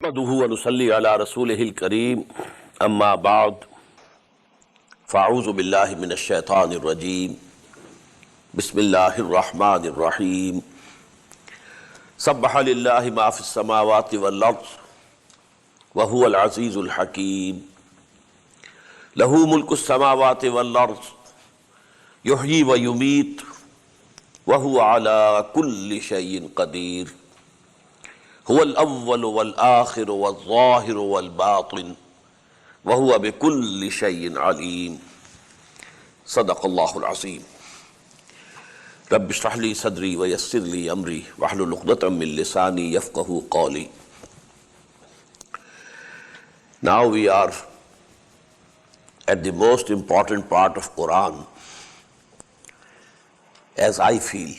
نحمده ونصلي على رسوله الكريم أما بعد فأعوذ بالله من الشيطان الرجيم بسم الله الرحمن الرحيم سبح لله ما في السماوات والأرض وهو العزيز الحكيم له ملك السماوات والأرض يحيي ويميت وهو على كل شيء قدير هو الأول والآخر والظاهر والباطن وهو بكل شيء عليم صدق الله العظيم رب اشرح لي صدري ويسر لي أمري واحلل عقدة من لساني يفقهوا قولي. Now we are at the most important part of Quran, as I feel,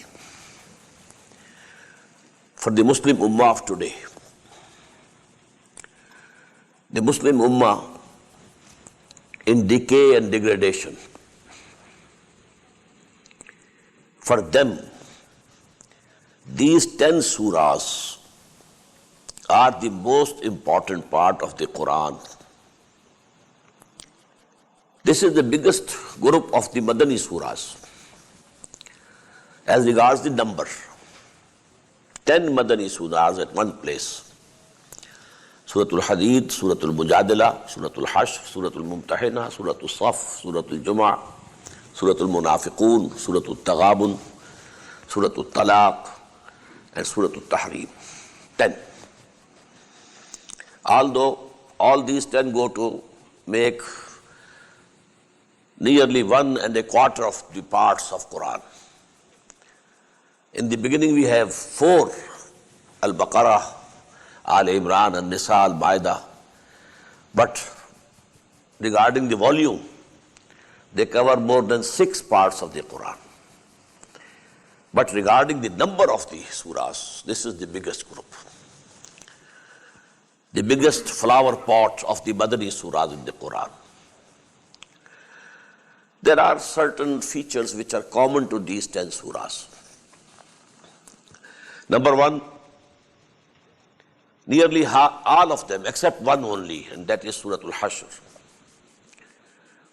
for the Muslim Ummah of today. The Muslim Ummah in decay and degradation. For them, these 10 surahs are the most important part of the Quran. This is the biggest group of the Madani surahs as regards the number. 10 Madani surahs at one place. Suratul Hadid, Suratul Mujadila, Suratul Hashr, Suratul Mumtahina, Suratul Saf, Suratul Jum'ah, Suratul Munafiqun, Suratul Taghabun, Suratul Talaq, and Suratul Tahrim. 10. Although all these 10 go to make nearly 1 1/4 of the parts of Quran. In the beginning we have 4, Al-Baqarah, Al-Imran, Al-Nisa, Al-Ma'idah. But regarding the volume, they cover more than 6 parts of the Quran. But regarding the number of the surahs, this is the biggest group. The biggest flower pot of the Madani surahs in the Quran. There are certain features which are common to these 10 surahs. Number 1, nearly all of them, except one only, and that is Suratul Hashr.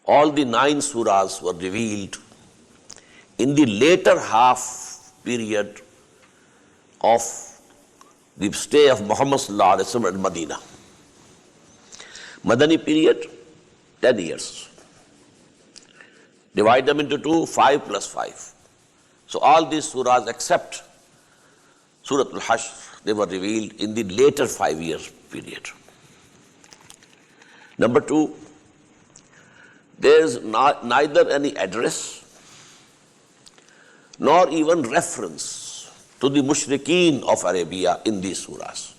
All the 9 surahs were revealed in the later half period of the stay of Muhammad sallallahu alaihi wasallam in Medina. Madani period, 10 years. Divide them into 2, 5 plus 5. So all these surahs except Suratul Hashr, they were revealed in the later 5-year period. Number 2, there is neither any address nor even reference to the mushrikeen of Arabia in these surahs.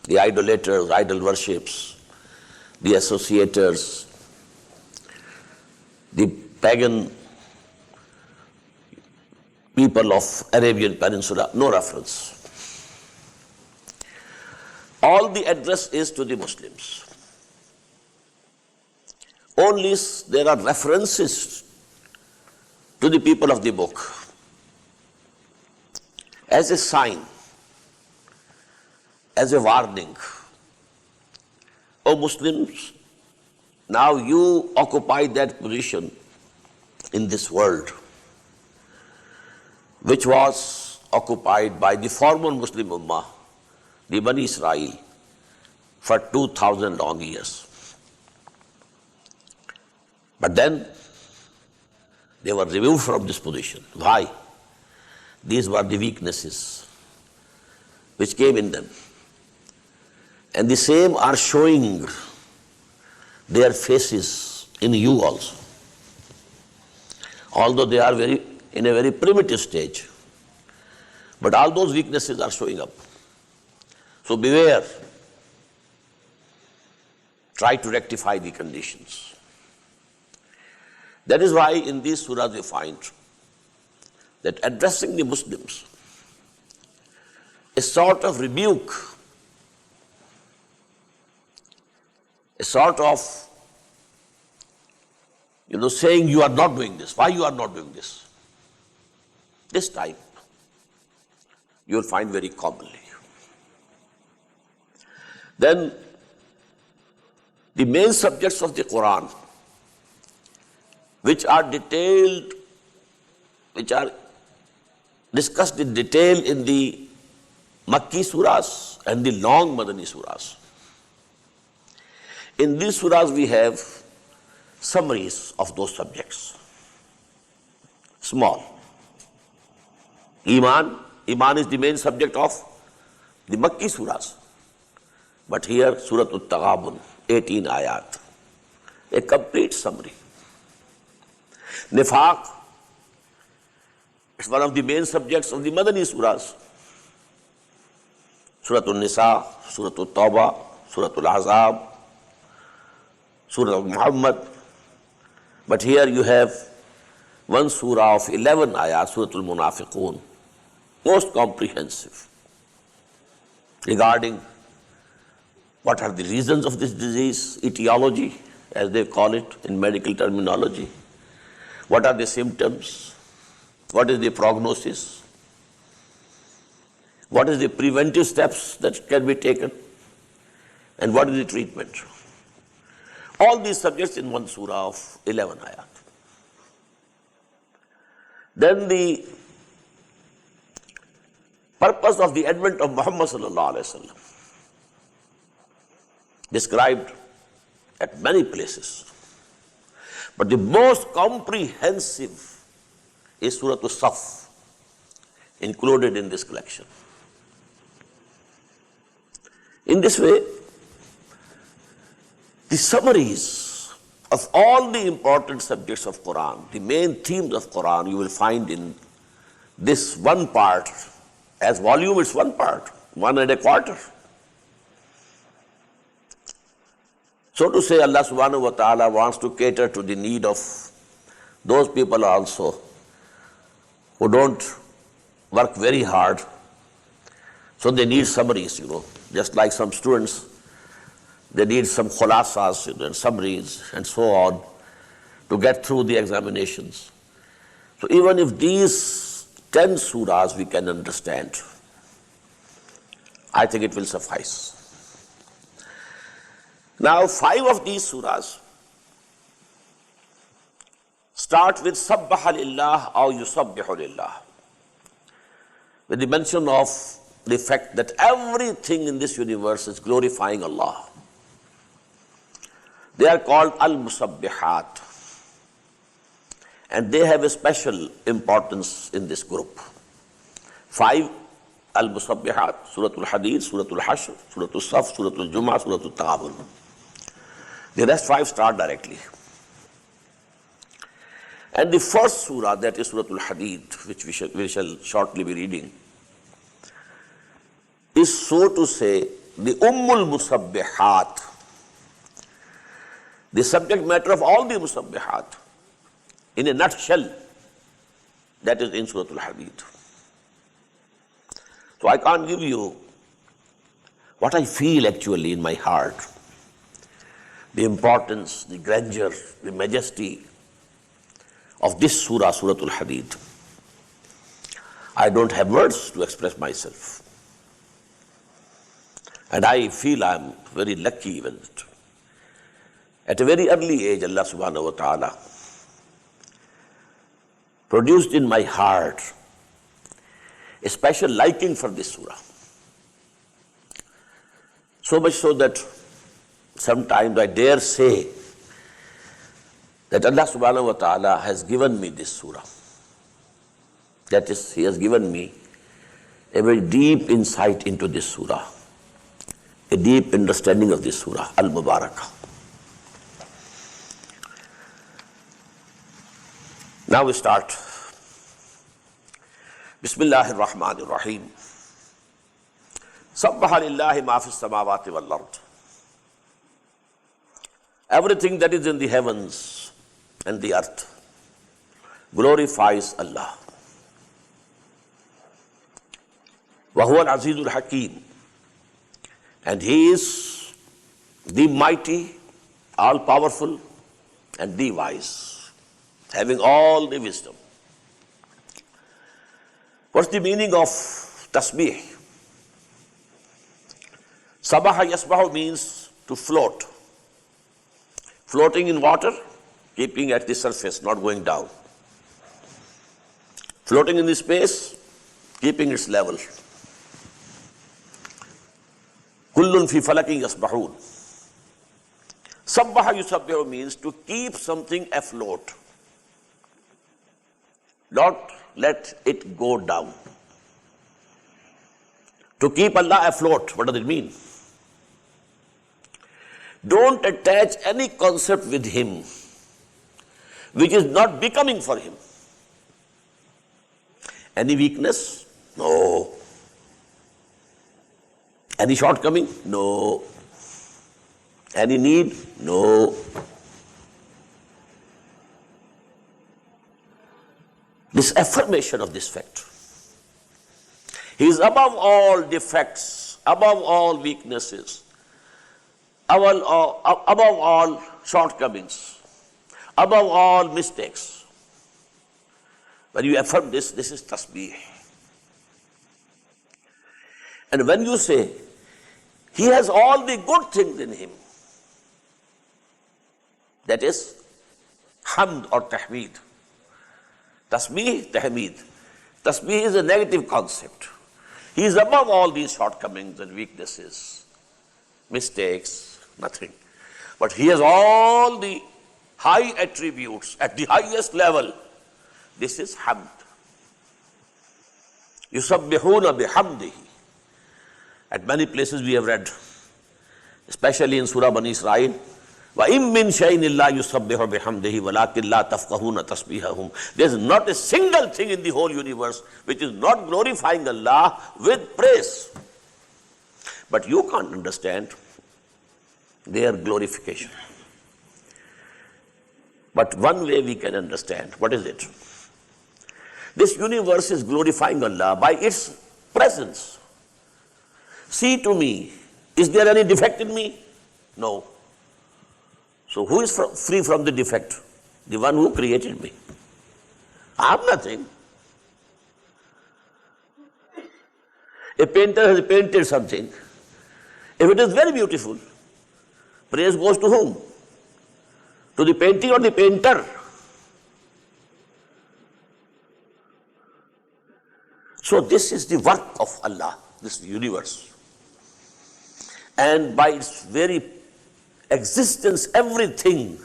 The idolaters, idol worships, the associators, the pagan people of Arabian Peninsula, no reference. All the address is to the Muslims. Only there are references to the people of the book as a sign, as a warning. O Muslims, now you occupy that position in this world which was occupied by the former Muslim Ummah, the Bani Israel, for 2,000 long years. But then they were removed from this position. Why? These were the weaknesses which came in them. And the same are showing their faces in you also. Although they are in a very primitive stage, but all those weaknesses are showing up. So beware. Try to rectify the conditions. That is why in these surahs we find that addressing the Muslims is sort of rebuke, a sort of saying you are not doing this. Why you are not doing this? This time you will find very commonly. Then the main subjects of the Quran, which are detailed, which are discussed in detail in the Makki surahs and the long Madani surahs. In these surahs we have summaries of those subjects. Small. Iman is the main subject of the Makki surahs. But here, Surah Al-Taghabun, 18 ayat, a complete summary. Nifaq is one of the main subjects of the Madani surahs. Surah Al-Nisa, Surah Al-Tawbah, Surah Al-Ahzab, Surah Al-Muhammad. But here you have one surah of 11 ayat, Surah Al-Munafiqun, most comprehensive, regarding what are the reasons of this disease, etiology, as they call it in medical terminology. What are the symptoms? What is the prognosis? What is the preventive steps that can be taken? And what is the treatment? All these subjects in one surah of 11 ayat. Then the purpose of the advent of Muhammad sallallahu alaihi wasallam, described at many places. But the most comprehensive is Surah Al-Saf, included in this collection. In this way, the summaries of all the important subjects of Quran, the main themes of Quran, you will find in this one part. As volume, it's one part, 1.25. So to say, Allah subhanahu wa ta'ala wants to cater to the need of those people also who don't work very hard. So they need summaries, just like some students, they need some khulasas and summaries and so on to get through the examinations. So even if these 10 surahs we can understand, I think it will suffice. Now 5 of these surahs start with Sabbaha lillah or Yusabbihu lillah, with the mention of the fact that everything in this universe is glorifying Allah. They are called al-musabbihat, and they have a special importance in this group. 5 al-musabbihat, Surah Al-Hadid, Surah Al-Hashr, Surah Al-Saf, Surah Al-Jumu'ah, Surah Al-Taghabun. The rest 5 start directly. And the first surah, that is Surah Al-Hadid, which we shall shortly be reading, is, so to say, the Ummul Musabbihat, the subject matter of all the Musabbihat, in a nutshell, that is in Surah Al-Hadid. So I can't give you what I feel actually in my heart, the importance, the grandeur, the majesty of this surah, Surah Al-Hadid. I don't have words to express myself. And I feel I'm very lucky even. At a very early age, Allah subhanahu wa ta'ala produced in my heart a special liking for this surah. So much so that sometimes I dare say that Allah subhanahu wa ta'ala has given me this surah. That is, He has given me a very deep insight into this surah, a deep understanding of this surah, Al-Mubarakah. Now we start. Bismillahir Rahmanir Rahim. Sabbaha lillahi ma fis samawati wal ard. Everything that is in the heavens and the earth glorifies Allah. Wa huwa al-azizul hakim. And He is the mighty, all-powerful, and the wise, having all the wisdom. What's the meaning of tasbih? Sabaha yasbahu means to float. Floating in water, keeping at the surface, not going down. Floating in the space, keeping its level. Kullun fi falakin yasbahun. Sabbaha yusabbihu means to keep something afloat. Not let it go down. To keep Allah afloat, what does it mean? Don't attach any concept with Him which is not becoming for Him. Any weakness? No. Any shortcoming? No. Any need? No. This affirmation of this fact. He is above all defects, above all weaknesses, above all shortcomings, above all mistakes. When you affirm this, this is tasbih. And when you say, He has all the good things in Him, that is hamd or tahmeed. Tasbih, tahmeed. Tasbih is a negative concept. He is above all these shortcomings and weaknesses, mistakes, nothing. But He has all the high attributes at the highest level. This is hamd. Yusabbihuna bihamdihi. At many places we have read, especially in Surah Bani Israel, وَإِن مِّن شَيْءٍ إِلَّا يُسَبِّحُ بِحَمْدِهِ وَلَكِنْ لَا تَفْقَهُونَ تَسْبِيحَهُمْ. There is not a single thing in the whole universe which is not glorifying Allah with praise. But you can't understand their glorification. But one way we can understand. What is it? This universe is glorifying Allah by its presence. See to me, is there any defect in me? No. So who is free from the defect? The one who created me. I have nothing. A painter has painted something. If it is very beautiful, praise goes to whom? To the painting or the painter? So this is the work of Allah, this universe. And by its very existence, everything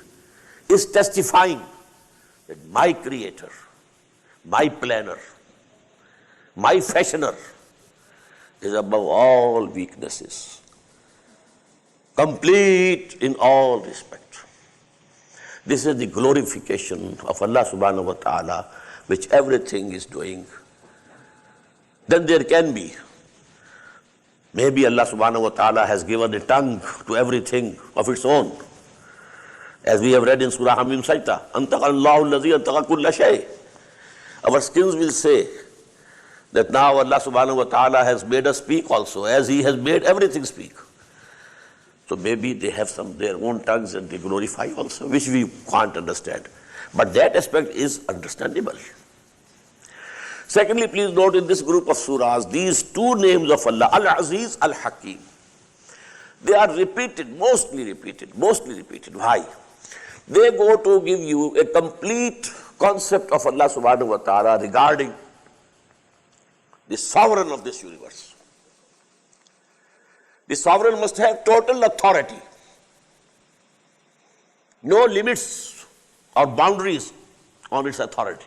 is testifying that my creator, my planner, my fashioner is above all weaknesses, complete in all respect. This is the glorification of Allah subhanahu wa ta'ala, which everything is doing. Then there can be, maybe Allah subhanahu wa ta'ala has given a tongue to everything of its own. As we have read in Surah Hamim Sajda, Antaqa Allahu alladhi antaqa kulla shay. Our skins will say that now Allah subhanahu wa ta'ala has made us speak also, as He has made everything speak. So maybe they have their own tongues and they glorify also, which we can't understand. But that aspect is understandable. Secondly, please note in this group of surahs, these two names of Allah, Al-Aziz, Al-Hakim. They are repeated, mostly repeated. Why? They go to give you a complete concept of Allah subhanahu wa ta'ala regarding the sovereign of this universe. The sovereign must have total authority. No limits or boundaries on its authority.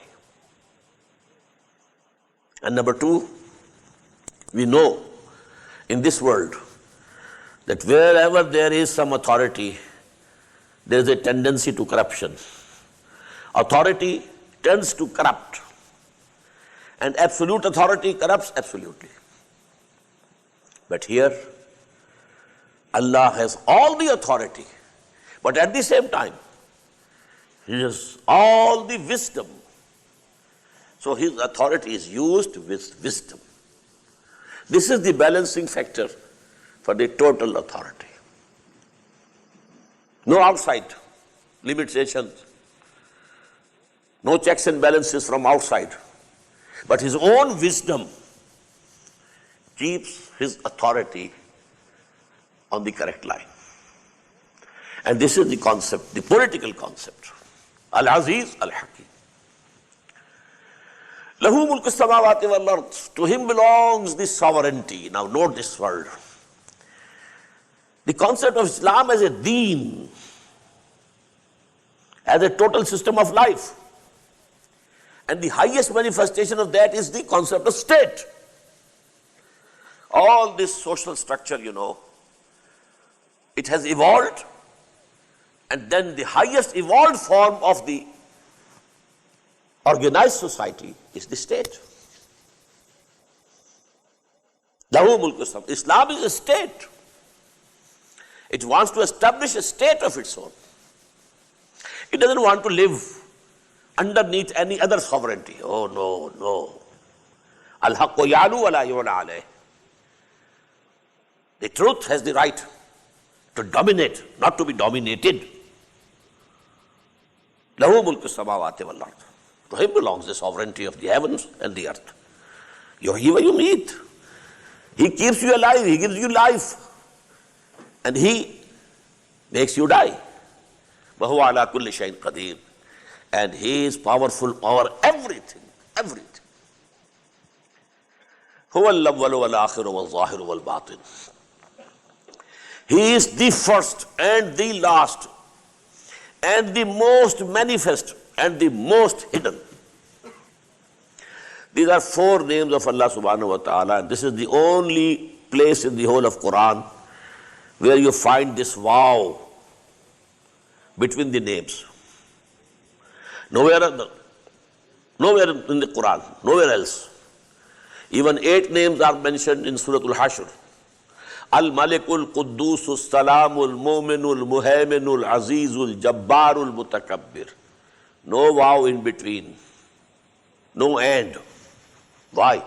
And number two, we know in this world that wherever there is some authority, there is a tendency to corruption. Authority tends to corrupt, and absolute authority corrupts absolutely. But here, Allah has all the authority, but at the same time, He has all the wisdom. So His authority is used with wisdom. This is the balancing factor for the total authority. No outside limitations, no checks and balances from outside, but His own wisdom keeps His authority on the correct line. And this is the concept, the political concept. Al-Aziz Al-Hakim. Lahu mulku samawati wal ard. To him belongs the sovereignty. Now note this word. The concept of Islam as a deen, as a total system of life. And the highest manifestation of that is the concept of state. All this social structure, it has evolved, and then the highest evolved form of the organized society is the state. Lahu mulku samawati. Islam is a state. It wants to establish a state of its own. It doesn't want to live underneath any other sovereignty. Oh no. Al-haqqu ya'lu wa la yu'la alayh. The truth has the right to dominate, not to be dominated. Lahu mulku samawati wal ard. To him belongs the sovereignty of the heavens and the earth. You give, you meet. He keeps you alive, he gives you life, and he makes you die. وَهُوَ عَلَى كُلِّ شَيْءٍ قَدِيرٌ. And he is powerful over everything. هُوَ الْأَوَّلُ وَالْآخِرُ وَالظَّاهِرُ وَالْبَاطِنُ. He is the first and the last, and the most manifest and the most hidden. These are 4 names of Allah subhanahu wa ta'ala, and this is the only place in the whole of Quran where you find this wow between the names. Nowhere in the Quran, nowhere else. Even 8 names are mentioned in Surah Al-Hashr. Al-Malikul Quddusul Salamul Mu'minul Muhaiminul Azizul Jabbarul Mutakabbir. No wow in between. No and. Why?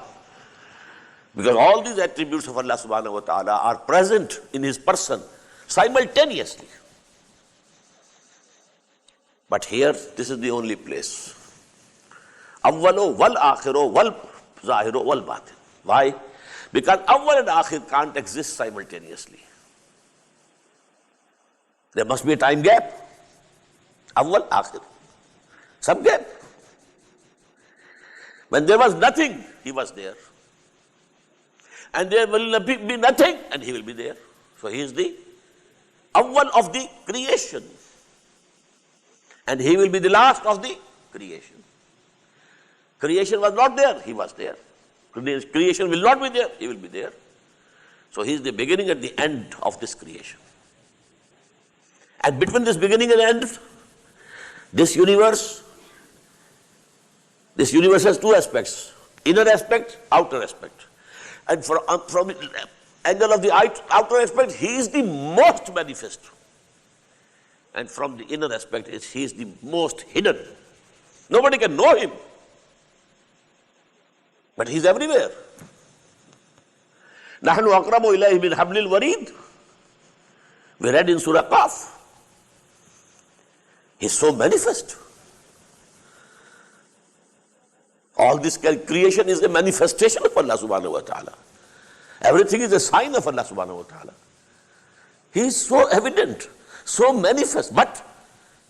Because all these attributes of Allah subhanahu wa ta'ala are present in His person simultaneously. But here, this is the only place. Awwalu wal akhiru wal zahiru wal batin. Why? Because awwal and akhir can't exist simultaneously. There must be a time gap. Awwal, akhir. Some gap. When there was nothing, He was there. And there will be nothing, and He will be there. So He is the awwal of the creation. And He will be the last of the creation. Creation was not there, He was there. Creation will not be there, He will be there. So He is the beginning and the end of this creation. And between this beginning and end, this universe has 2 aspects. Inner aspect, outer aspect. And from the angle of the outer aspect, He is the most manifest. And from the inner aspect, He is the most hidden. Nobody can know Him. But He is everywhere. نَحْنُ أَقْرَبُ إِلَيْهِ مِنْ حَبْلِ الْوَرِيدِ. We read in Surah Qaf. He is so manifest. All this creation is a manifestation of Allah subhanahu wa ta'ala. Everything is a sign of Allah subhanahu wa ta'ala. He is so evident, so manifest, but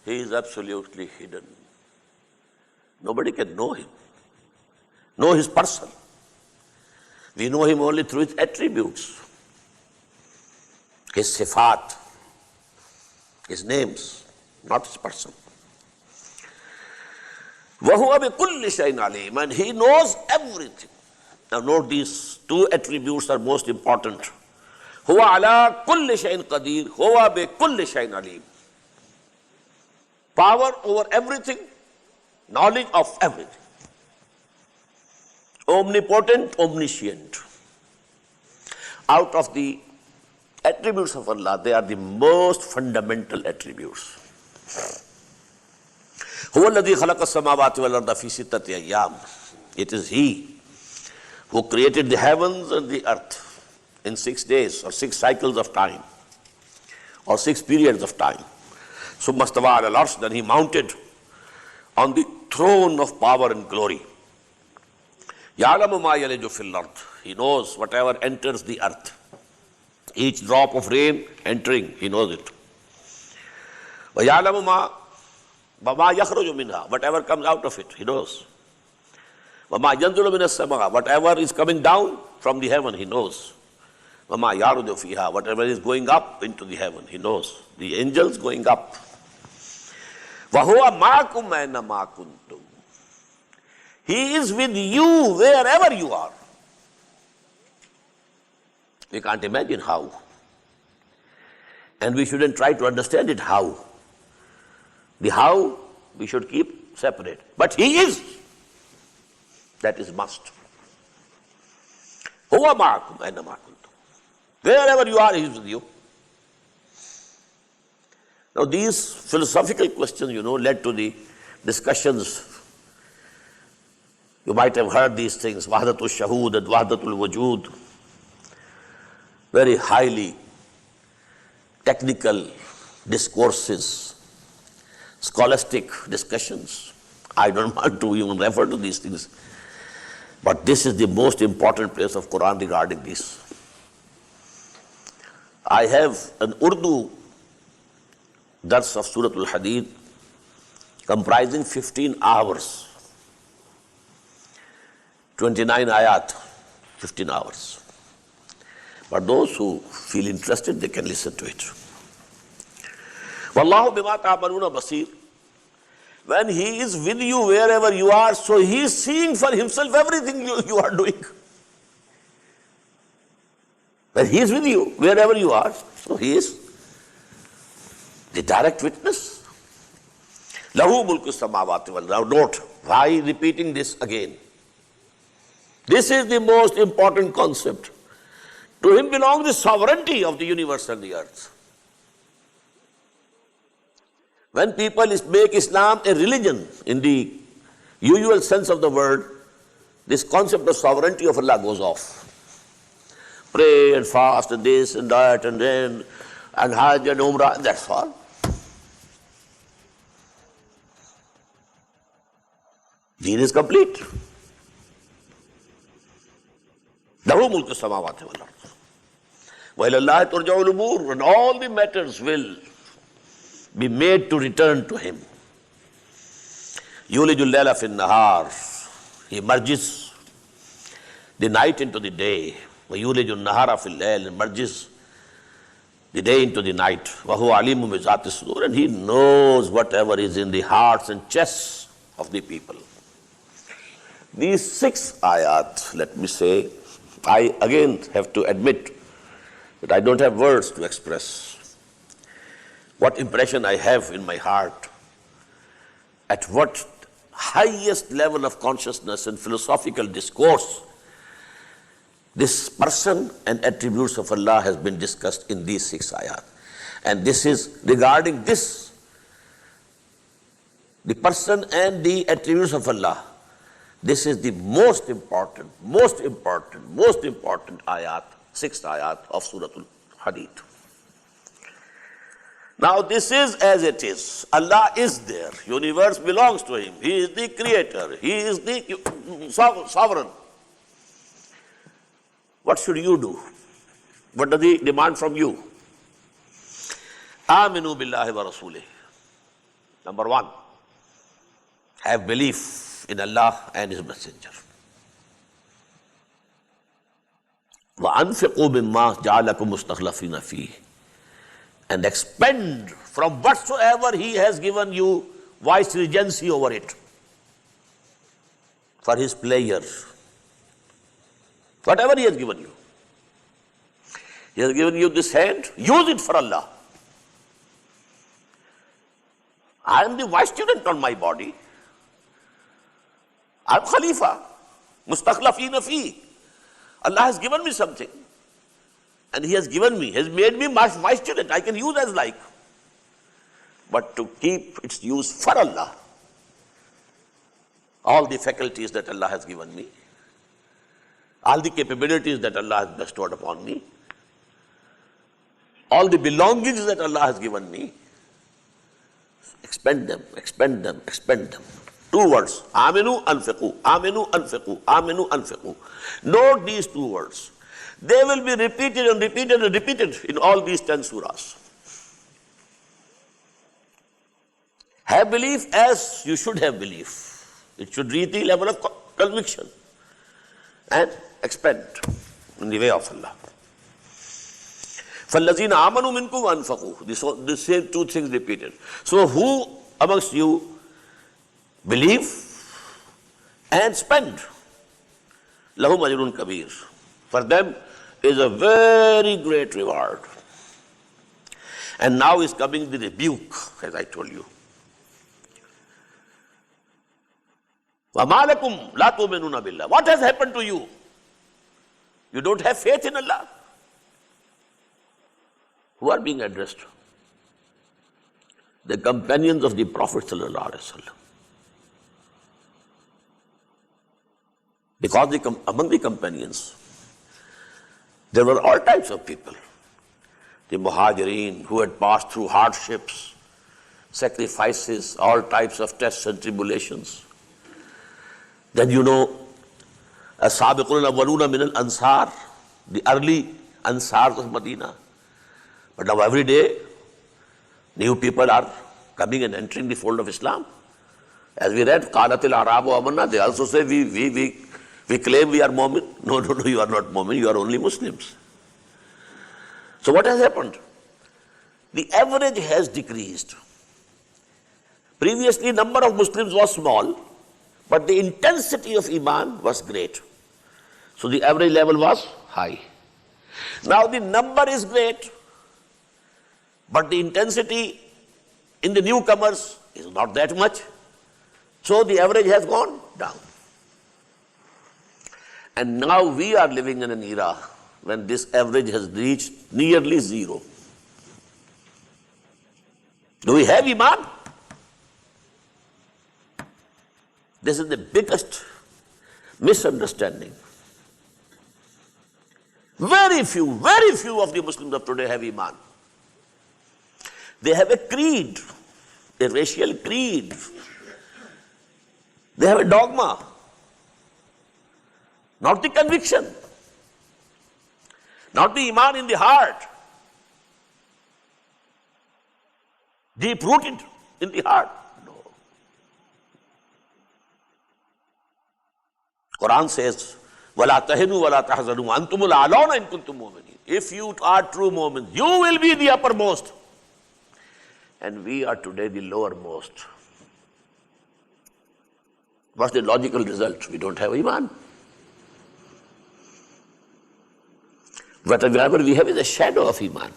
He is absolutely hidden. Nobody can know Him, know His person. We know Him only through His attributes, His sifat, His names, not His person. وَهُوَ بِكُلِّ شَيْءٍ عَلِيمٌ. And He knows everything. Now note, these 2 attributes are most important. هُوَ عَلَى كُلِّ شَيْءٍ قَدِيرٌ هُوَ بِكُلِّ شَيْءٍ عَلِيمٌ. Power over everything, knowledge of everything. Omnipotent, omniscient. Out of the attributes of Allah, they are the most fundamental attributes. هُوَ الَّذِي خَلَقَ السَّمَاوَاتِ وَالْأَرْضَ فِي سِتَّةِ أَيَّامٍ. It is He who created the heavens and the earth in 6 days, or 6 cycles of time, or 6 periods of time. ثُمَّ اسْتَوَىٰ عَلَى الْعَرْشِ. Then He mounted on the throne of power and glory. يَعْلَمُ مَا يَلِجُ فِي الْأَرْضِ. He knows whatever enters the earth. Each drop of rain entering, he knows it. وَيَعْلَمُ مَا يَخْرُجُ مِنْهَا, whatever comes out of it, he knows. وَمَا يَنْزِلُ مِنَ السَّمَاءِ, whatever is coming down from the heaven, he knows. وَمَا يَعْرُجُ فِيهَا, whatever is going up into the heaven, he knows. The angels going up. وَهُوَ مَعَكُمْ أَيْنَمَا كُنْتُمْ, he is with you wherever you are. We can't imagine how. And we shouldn't try to understand it how. The how we should keep separate. But he is. That is must. Huwa ma'akum aynama kuntum. Wherever you are, he is with you. Now these philosophical questions, led to the discussions. You might have heard these things, wahdatul shahood and wahdatul wujud. Very highly technical discourses, scholastic discussions. I don't want to even refer to these things. But this is the most important place of Quran regarding this. I have an Urdu dars of Surah Al-Hadid comprising 15 hours, 29 ayat, 15 hours. But those who feel interested, they can listen to it. Wallahu bima ta'maluna basir. When he is with you wherever you are, so he is seeing for himself everything you are doing. When he is with you wherever you are, so he is the direct witness. Lahu mulku samawati wal ard. Now note, why repeating this again? This is the most important concept. To him belongs the sovereignty of the universe and the earth. When people make Islam a religion in the usual sense of the word, this concept of sovereignty of Allah goes off. Pray and fast and this and that and then and Hajj and Umrah, that's all. Deen is complete. Lahu mulku samawati wal ard. Wa illALLAH turja'ul umur, and all the matters will be made to return to him. Yulijul layla fin nahar, he merges the night into the day. Wa yulijul nahara fil layl, and merges the day into the night. Wa huwa alimun bi zati sudur, and he knows whatever is in the hearts and chests of the people. These 6 ayat, let me say, I again have to admit that I don't have words to express what impression I have in my heart, at what highest level of consciousness and philosophical discourse this person and attributes of Allah has been discussed in these 6 ayat. And this is regarding this, the person and the attributes of Allah. This is the most important ayat, 6th ayat of Surah Al-Hadid. Now this is as it is. Allah is there. Universe belongs to him. He is the creator. He is the sovereign. What should you do? What does he demand from you? Aminu billahi wa rasulih. Number 1, have belief in Allah and his messenger. وَأَنْفِقُوا مِمَّا جَعَلَكُمْ مُسْتَخْلَفِينَ فِيهِ, and expend from whatsoever he has given you vice regency over it for his pleasure. Whatever he has given you. He has given you this hand, use it for Allah. I am the vice student on my body. I am Khalifa, mustakhlafina fi. Allah has given me something. And he has given me, has made me my student. I can use as like. But to keep its use for Allah, all the faculties that Allah has given me, all the capabilities that Allah has bestowed upon me, all the belongings that Allah has given me, expend them, expend them, expend them. 2 words, aminu anfiqu, aminu anfiqu, aminu anfiqu. Note these 2 words. They will be repeated and repeated and repeated in all these 10 surahs. Have belief as you should have belief. It should reach the level of conviction and expand in the way of Allah. فَالَّذِينَ آمَنُوا مِنْكُمْ وَأَنْفَقُوا. The same two things repeated. So who amongst you believe and spend? لَهُمْ أَجْرٌ كَبِيرٌ. For them is a very great reward. And now is coming the rebuke, as I told you. وَمَا لَكُمْ لَا تُؤْمِنُونَ بِاللَّهِ. What has happened to you? You don't have faith in Allah. Who are being addressed? The companions of the Prophet ﷺ. Because among the companions, there were all types of people. The Muhajireen who had passed through hardships, sacrifices, all types of tests and tribulations. Then As-Sabiqun al-Awwaluna min al-Ansar, the early Ansars of Medina. But now every day, new people are coming and entering the fold of Islam. As we read, قَالَتِ الْأَعْرَابُ آمَنَّا, they also say, we claim we are Mu'min. No, you are not Mu'min, you are only Muslims. So what has happened? The average has decreased. Previously, number of Muslims was small, but the intensity of Iman was great. So the average level was high. Now the number is great, but the intensity in the newcomers is not that much. So the average has gone down. And now we are living in an era when this average has reached nearly zero. Do we have Iman? This is the biggest misunderstanding. Very few of the Muslims of today have Iman. They have a creed, a racial creed. They have a dogma, not the conviction, not the Iman in the heart, deep rooted in the heart. Quran says, وَلَا تَهِنُوا وَلَا تَحْزَنُوا أَنْتُمُ الْأَعْلَوْنَ إِن كُنتُم مُؤْمِنِينَ. If you are true Mu'mins, you will be the uppermost. And we are today the lowermost. What's the logical result? We don't have Iman. Whatever we have is a shadow of Iman.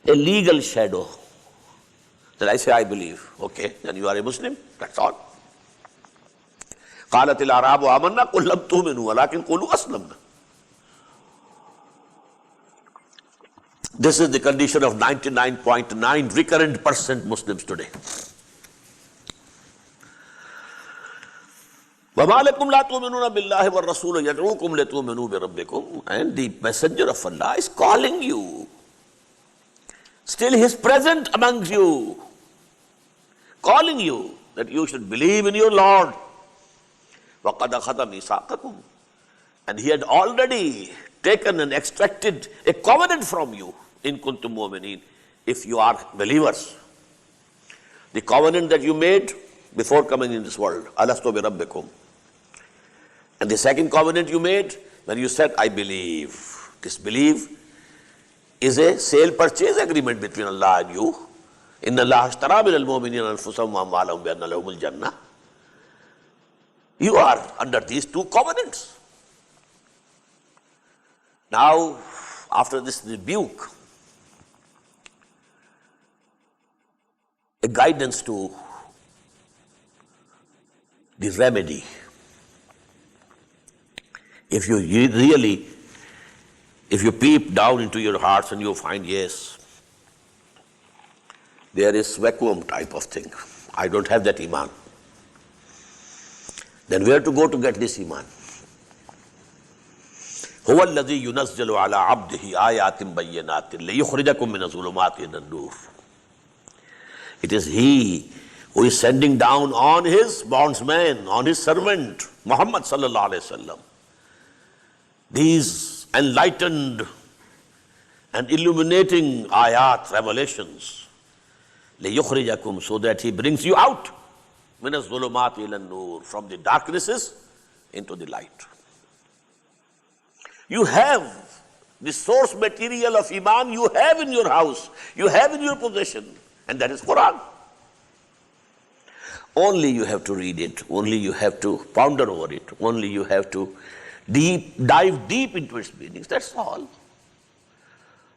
A legal shadow. Then I say, I believe. Okay, then you are a Muslim. That's all. قالت الأعراب آمنا قل لم تؤمنوا ولكن قولوا أسلمنا. This is the condition of 99.9 recurrent% Muslims today. وَمَا لَكُمْ لَا تُؤْمِنُونَ بِاللَّهِ وَالرَّسُولُ يَدْعُوكُمْ لِتُؤْمِنُوا بِرَبِّكُمْ. And the messenger of Allah is calling you. Still he is present amongst you, calling you that you should believe in your Lord. وَقَدْ أَخَذَ مِيثَاقَكُمْ. And he had already taken and extracted a covenant from you, in kuntum mu'minin, if you are believers. The covenant that you made before coming in this world, alastu bi rabbikum. And the second covenant you made when you said, I believe. This belief is a sale purchase agreement between Allah and you. Inna Allah ashtara min al-mu'minina anfusahum wa amwalahum bi anna lahumul jannah. You are under these two covenants. Now, after this rebuke, a guidance to the remedy. If you really, if you peep down into your hearts and you find, yes, there is vacuum type of thing. I don't have that Iman. Then where to go to get this Iman? هو الذي ينزل على عبده آيات بينات ليخرجكم من الظلمات إلى النور. It is He who is sending down on His bondsman, on His servant, Muhammad sallallahu alaihi wasallam, these enlightened and illuminating ayat, revelations, لِيُخْرِجَكُمْ, so that he brings you out مِنَ الظُّلُمَاتِ إِلَى النُّورِ, from the darknesses into the light. You have the source material of Iman, you have in your house, you have in your possession, and that is Quran. Only you have to read it, only you have to ponder over it, only you have to dive deep into its meanings, that's all.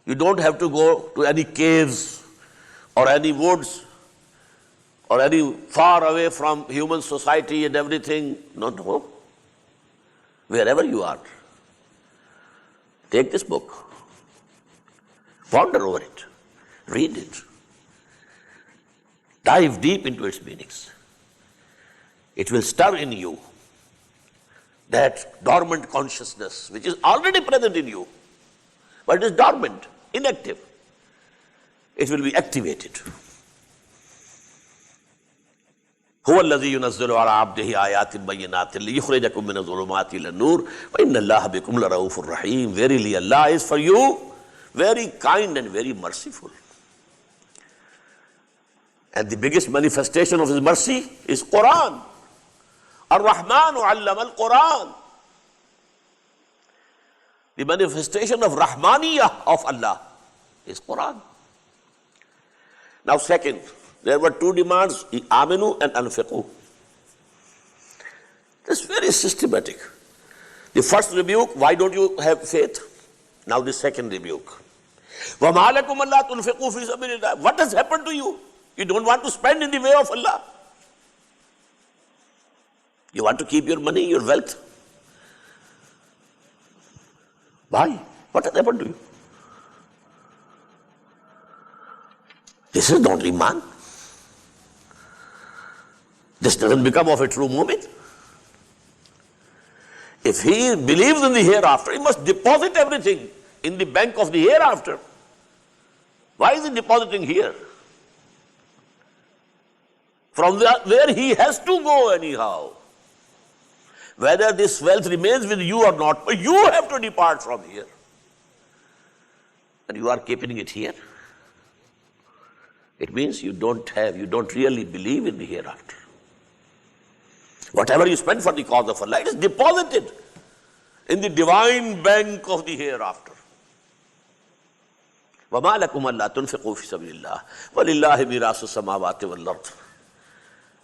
You don't have to go to any caves or any woods or any far away from human society and everything. No. Wherever you are, take this book, ponder over it, read it, dive deep into its meanings. It will stir in you that dormant consciousness which is already present in you, but it is dormant, inactive. It will be activated. هو الذي ينزل على عبده آيات بينات ليخرجكم من الظلمات إلى النور وإن الله بكم لرؤوف رحيم. Verily Allah is for you very kind and very merciful. And the biggest manifestation of His mercy is Quran. Ar-Rahmanu allama al-Quran. The manifestation of Rahmaniyah of Allah is Quran. Now second, there were two demands, aminu and anfiqu. That's very systematic. The first rebuke, why don't you have faith? Now the second rebuke. وَمَا لَكُمْ أَلَّا تُنْفِقُوا فِي سَبِيلِ اللَّهِ. What has happened to you? You don't want to spend in the way of Allah. You want to keep your money, your wealth. Why? What has happened to you? This is not Iman. This doesn't become of a true mu'min. If he believes in the hereafter, he must deposit everything in the bank of the hereafter. Why is he depositing here? From where he has to go anyhow. Whether this wealth remains with you or not, but you have to depart from here. And you are keeping it here. It means you don't really believe in the hereafter. Whatever you spend for the cause of Allah, it is deposited in the divine bank of the hereafter. وَمَا لَكُمْ أَلَّا تُنْفِقُوا فِي سَبِيلِ اللَّهِ وَلِلَّهِ مِيرَاثُ السَّمَاوَاتِ وَالْأَرْضِ.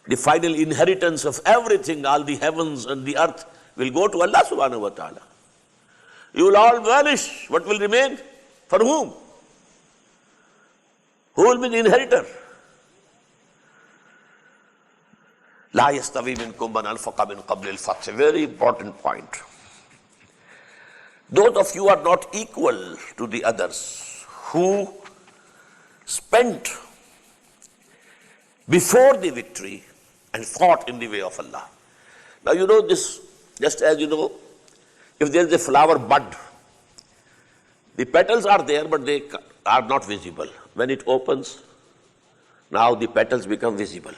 The final inheritance of everything, all the heavens and the earth, will go to Allah subhanahu wa ta'ala. You will all vanish. What will remain? For whom? Who will be the inheritor? لا يستوي منكم من أنفق من قبل الفتح. Very important point. Those of you are not equal to the others who spent before the victory and fought in the way of Allah. Now you know this, just as you know, if there is a flower bud, the petals are there but they are not visible. When it opens, now the petals become visible.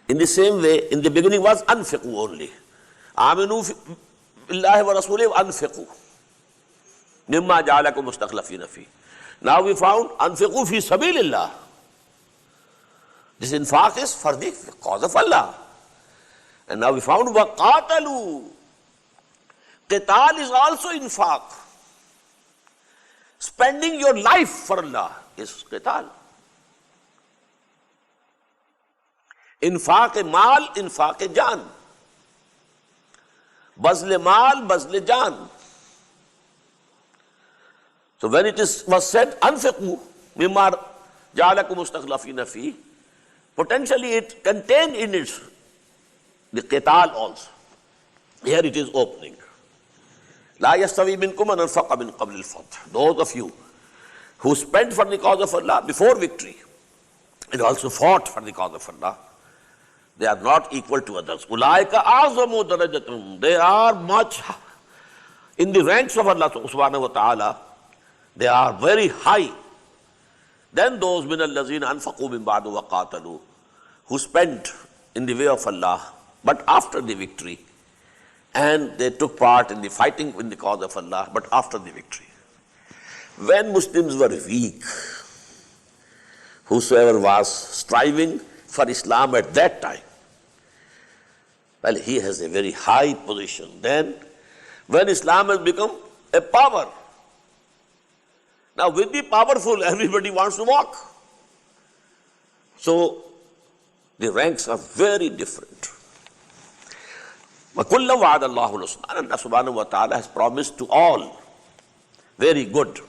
In the same way, in the beginning was anfiqu only. Aminu billahi wa rasulihi anfiqu. Mimma ja'alakum mustakhlafina fi. Now we found anfiqu fi sabilillah. This infaq is for the cause of Allah. And now we found waqatalu. Qital is also infaq. Spending your life for Allah is qital. Infaq mal, infaq jaan. Bazle mal, bazle jaan. So when it was said, anfiqu mimma ja'alakum mustakhlafina fi, potentially it contained in it the qital also. Here it is opening. La yastawi minkum man anfaqa min qabl al-fath. Those of you who spent for the cause of Allah before victory and also fought for the cause of Allah, they are not equal to others. Ulaika a'zamu darajatun. They are much in the ranks of Allah subhanahu wa ta'ala. They are very high. Then those min allazina anfaqu min ba'du wa qatalu, who spent in the way of Allah, but after the victory and they took part in the fighting in the cause of Allah, but after the victory. When Muslims were weak, whosoever was striving for Islam at that time, well, he has a very high position. Then, when Islam has become a power, now with the powerful, everybody wants to walk. So, the ranks are very different. وَكُلًّا وَعَدَ اللَّهُ الْحُسْنَى. Allah subhanahu wa ta'ala has promised to all very good.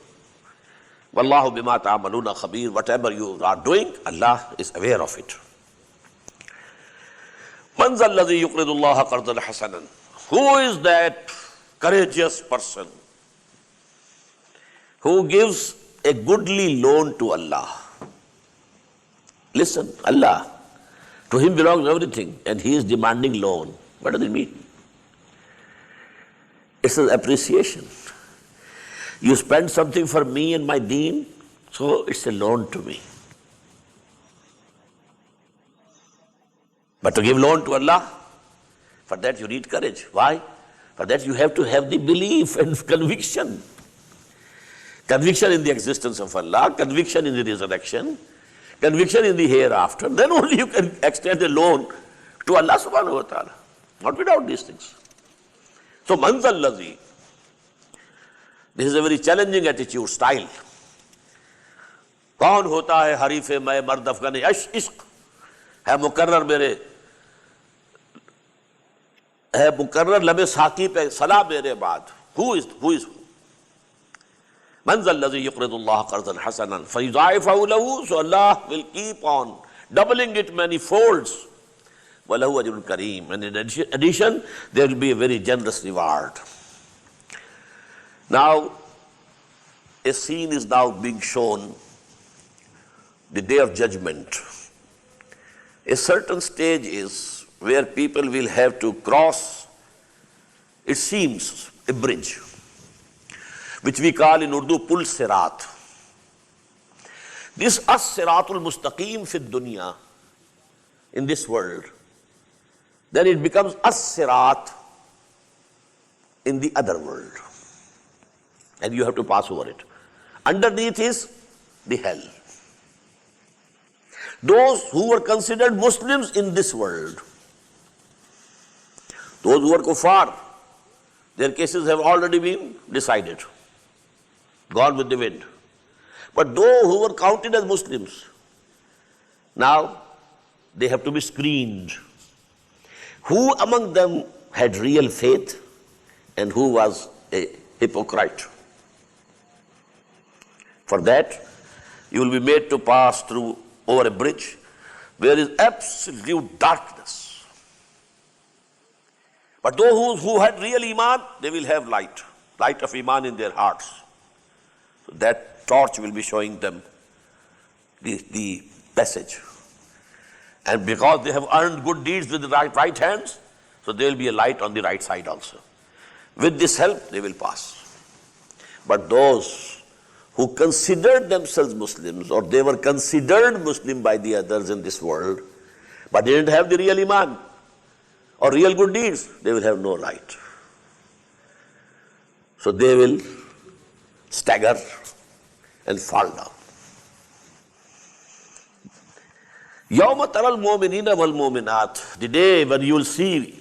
وَاللَّهُ بِمَا تَعْمَلُونَ خَبِيرٌ. Whatever you are doing, Allah is aware of it. مَنْ ذَا الَّذِي يُقْرِضُ اللَّهَ قَرْضًا حَسَنًا. Who is that courageous person who gives a goodly loan to Allah? Listen, Allah, to Him belongs everything, and He is demanding loan. What does it mean? It's an appreciation. You spend something for me and my deen, so it's a loan to me. But to give loan to Allah, for that you need courage. Why? For that you have to have the belief and conviction. Conviction in the existence of Allah, conviction in the resurrection, conviction in the hereafter. Then only you can extend a loan to Allah subhanahu wa ta'ala. Not without these things. So, man zal ladhi. This is a very challenging attitude, style. कौन होता है हरीफ मैं मर्द अफगान इश्क है मुकर्रर मेरे है मुकर्रर लबे साकी पे सलाह मेरे बाद. Who is who? Man zal ladhi yuqridullah qardan hasanan fayudaifahu lahu. So Allah will keep on doubling it many folds. وَلَهُ أَجْرٌ كَرِيمٌ. And in addition, there will be a very generous reward. Now, a scene is now being shown, the day of judgment. A certain stage is where people will have to cross, it seems, a bridge, which we call in Urdu Pul Sirat. This As-Siratul Mustaqim fi dunya, in this world, then it becomes As-Sirat in the other world. And you have to pass over it. Underneath is the hell. Those who were considered Muslims in this world, those who were kuffar, their cases have already been decided, gone with the wind. But those who were counted as Muslims, now they have to be screened. Who among them had real faith and who was a hypocrite? For that, you will be made to pass through over a bridge where is absolute darkness. But those who had real iman, they will have light of iman in their hearts. So that torch will be showing them the passage. And because they have earned good deeds with the right hands, so there will be a light on the right side also. With this help, they will pass. But those who considered themselves Muslims, or they were considered Muslim by the others in this world, but they didn't have the real iman or real good deeds, they will have no light. So they will stagger and fall down. Yawma taral mu'minina wal mu'minat, the day when you will see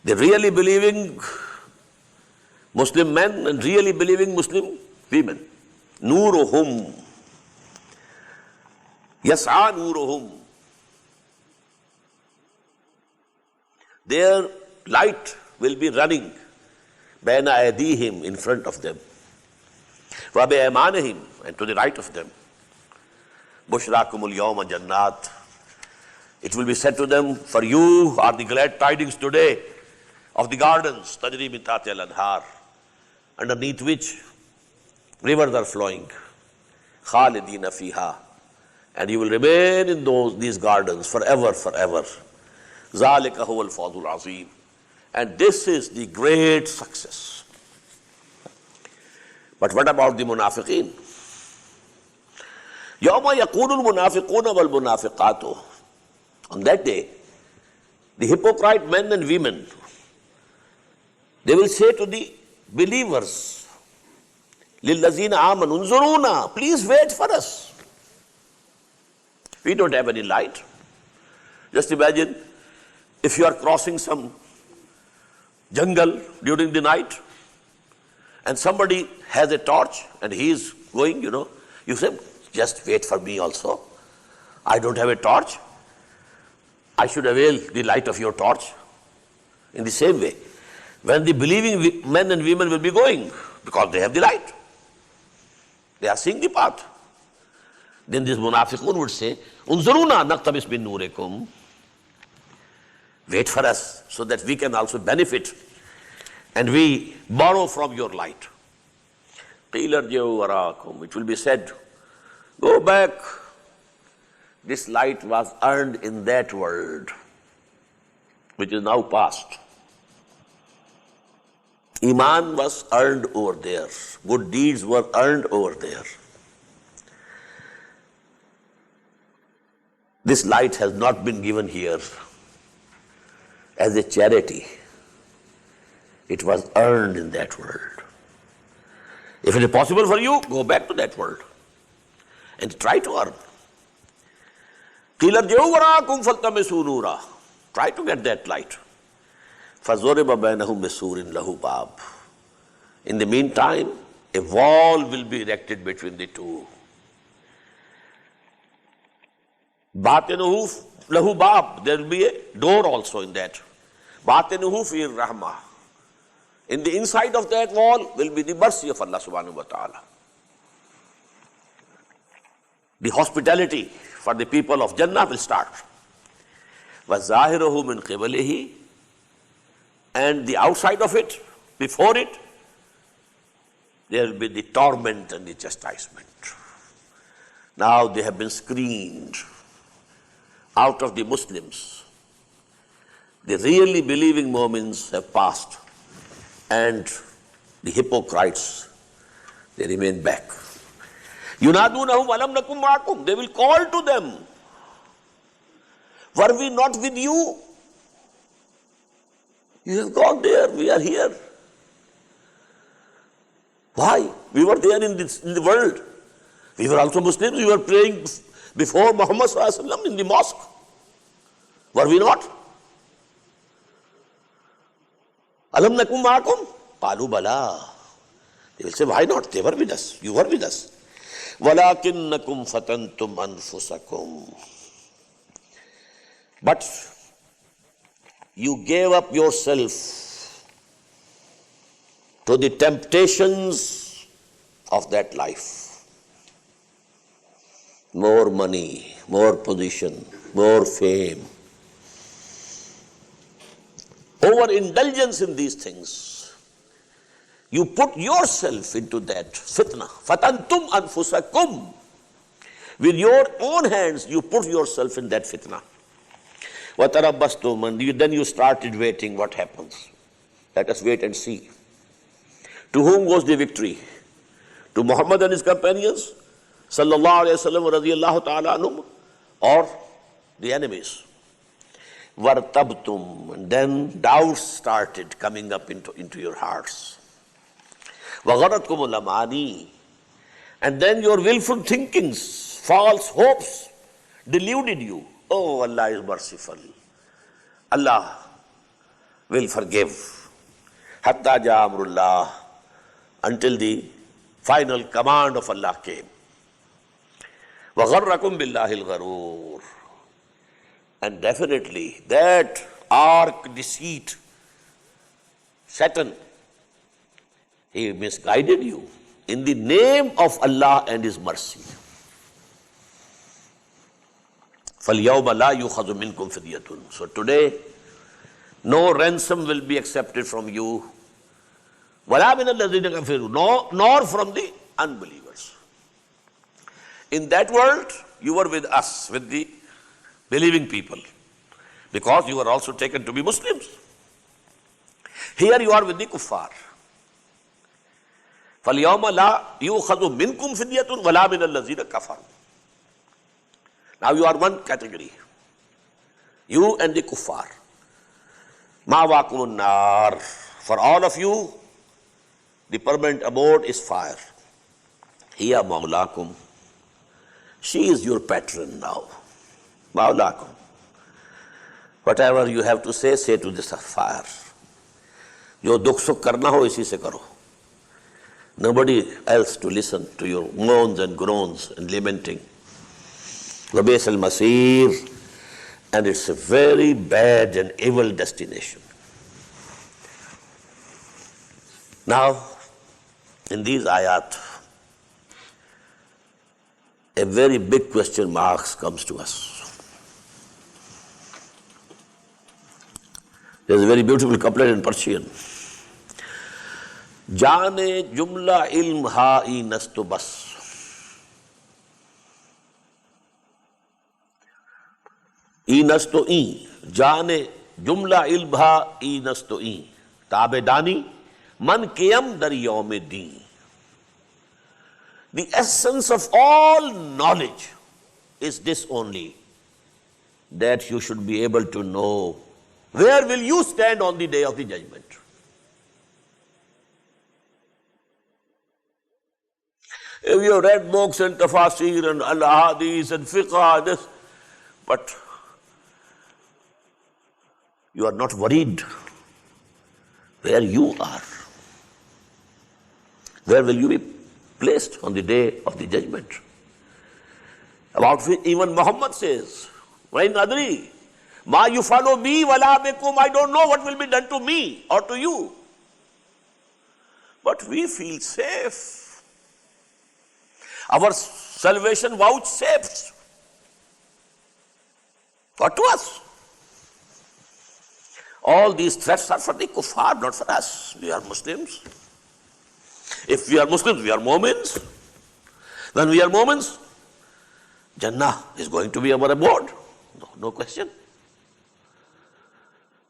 the really believing Muslim men and really believing Muslim women. Nuruhum, yas'a nuruhum. Their light will be running bayna aydihim, in front of them, wa bi aymanihim, and to the right of them. Bushrakumul yawma jannat. It will be said to them, for you are the glad tidings today of the gardens, tajri min tahtiha al-anhar, underneath which rivers are flowing, khalidina fiha, and you will remain in these gardens forever. Zalika huwa al-fawzul azim. And this is the great success. But what about the munafiqeen? Yawma yaqulu al-munafiquna wal-munafiqatu. On that day, the hypocrite men and women They will say to the believers, لِلَّذِينَ آمَنُوا انظُرُونَا, please wait for us. We don't have any light. Just imagine if you are crossing some jungle during the night and somebody has a torch and he is going, you say, just wait for me also. I don't have a torch. I should avail the light of your torch. In the same way, when the believing men and women will be going, because they have the light, they are seeing the path, then this munafiqun would say, Unzuruna naqtabis min nurikum. Wait for us so that we can also benefit and we borrow from your light. Qila irji'u wara'akum. It will be said, go back. This light was earned in that world, which is now past. Iman was earned over there. Good deeds were earned over there. This light has not been given here as a charity. It was earned in that world. If it is possible for you, go back to that world and try to earn. قِيلَ ارْجِعُوا وَرَاءَكُمْ فَالْتَمِسُوا نُورًا. Try to get that light. فَضُرِبَ بَيْنَهُمْ بِسُورٍ لَهُ بَابٌ. In the meantime, a wall will be erected between the two. بَاطِنُهُ لَهُ بَابٌ. There will be a door also in that. بَاطِنُهُ فِي الرَّحْمَةِ. In the inside of that wall will be the mercy of Allah subhanahu wa ta'ala. The hospitality for the people of Jannah will start. وَظَاهِرُهُ مِنْ قِبَلِهِ. And the outside of it, before it, there will be the torment and the chastisement. Now they have been screened out of the Muslims. The really believing Mu'mins have passed, and the hypocrites, they remain back. يُنَادُونَهُمْ أَلَمْ نَكُمْ مَعَكُمْ. They will call to them, were we not with you? You have gone there, we are here. Why? We were there in the world. We were also Muslims, we were praying before Muhammad sallallahu alaihi wasallam in the mosque. Were we not? Alam nakum ma'akum? Qalu bala. They will say, why not? They were with us. You were with us. Walakinnakum fatantum anfusakum. But you gave up yourself to the temptations of that life. More money, more position, more fame. Overindulgence in these things. You put yourself into that fitna. Fatantum anfusakum. With your own hands, you put yourself in that fitna. وَتَرَبَّسْتُمْ. And then you started waiting. What happens? Let us wait and see. To whom goes the victory? To Muhammad and his companions? Sallallahu alayhi wa sallam radiyallahu ta'ala anhum? Or the enemies? وَارْتَبْتُمْ. And then doubts started coming up into your hearts. وَغَرَتْكُمُ الْأَمَانِي. And then your willful thinkings, false hopes deluded you. Oh, Allah is merciful. Allah will forgive. Hatta ja amrullah. Until the final command of Allah came. وَغَرَّكُمْ بِاللَّهِ الْغَرُورِ. And definitely that arch deceit, Satan, he misguided you in the name of Allah and His mercy. فَالْيَوْمَ لَا يُخَذُ مِنْكُمْ فِدْيَةٌ. So today, no ransom will be accepted from you. وَلَا مِنَ الَّذِينَ كَفَرُوا. Nor from the unbelievers. In that world, you were with us, with the believing people, because you were also taken to be Muslims. Here you are with the kuffar. فَالْيَوْمَ لَا يُخَذُ مِنْكُمْ فِدْيَةٌ وَلَا مِنَ الَّذِينَ كَفَرُوا. Now you are one category. You and the kuffar. مَأْوَاكُمُ النَّارِ. For all of you, the permanent abode is fire. Hiya Maulakum. She is your patron now. Maulakum. Whatever you have to say to this fire. Jo dukh sukh karna ho, isi se karo. Nobody else to listen to your moans and groans and lamenting. Wabis al-Masir, and it's a very bad and evil destination. Now, in these ayat, a very big question mark comes to us. There's a very beautiful couplet in Persian. Jane jumla ilm ha-i nastu bas. I nastu I. Jane jumla ilm ha-i nastu I. Tabedani man kiyam dar yawme deen. The essence of all knowledge is this only, that you should be able to know where will you stand on the day of the judgment. If you have read books and tafasir and al-hadith and fiqh, this, but you are not worried where you are. Where will you be placed on the day of the judgment? About which even Muhammad says, "Wain adri, ma you follow me, wala bikum, I don't know what will be done to me or to you." But we feel safe. Our salvation vouchsafed. What to us? All these threats are for the kuffar, not for us. We are Muslims. If we are Muslims, we are Mu'mins. When we are Mu'mins, Jannah is going to be our abode. No question.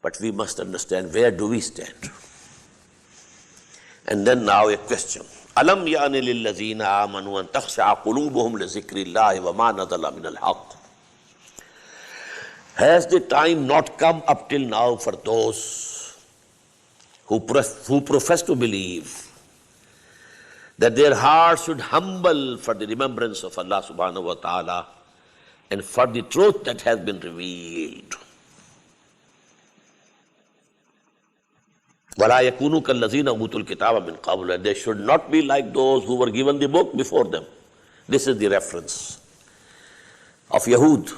But we must understand, where do we stand? And then now a question. Alam ya'ni lillazina amanu an takhsha'a qulubuhum li zikrillahi wa ma nazala min al-haqq. Has the time not come up till now for those who profess to believe that their hearts should humble for the remembrance of Allah subhanahu wa ta'ala and for the truth that has been revealed? وَلَا يَكُونُوا كَالَّذِينَ أُوتُوا الْكِتَابَ مِنْ قَبْلُ. And they should not be like those who were given the book before them. This is the reference of Yahud.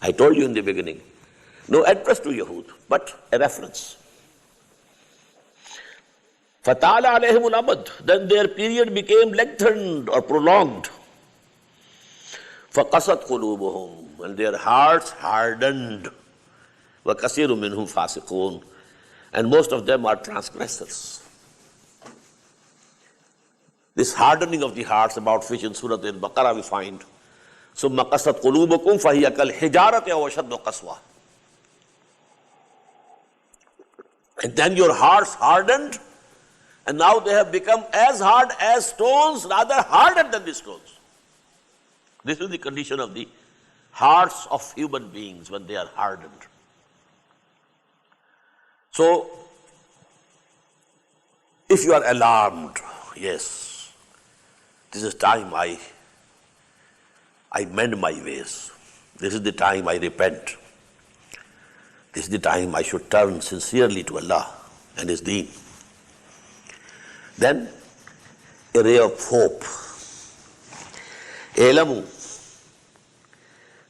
I told you in the beginning, no address to Yahud, but a reference. فَتَعَالَ عَلَيْهِمُ الْأَمَدُ. Then their period became lengthened or prolonged. فَقَسَتْ قُلُوبُهُمْ. And their hearts hardened. وَكَثِيرٌ مِّنْهُمْ فَاسِقُونَ. And most of them are transgressors. This hardening of the hearts, about which in Surah Al-Baqarah we find, ثُمَّ قَسَتْ قُلُوبُكُمْ فَهِيَ كَالْحِجَارَةِ أَوْ أَشَدُّ قَسْوَةً. And then your hearts hardened, and now they have become as hard as stones, rather harder than the stones. This is the condition of the hearts of human beings when they are hardened. So, if you are alarmed, yes, this is time I mend my ways. This is the time I repent. This is the time I should turn sincerely to Allah and His Deen. Then, a ray of hope. Elamu,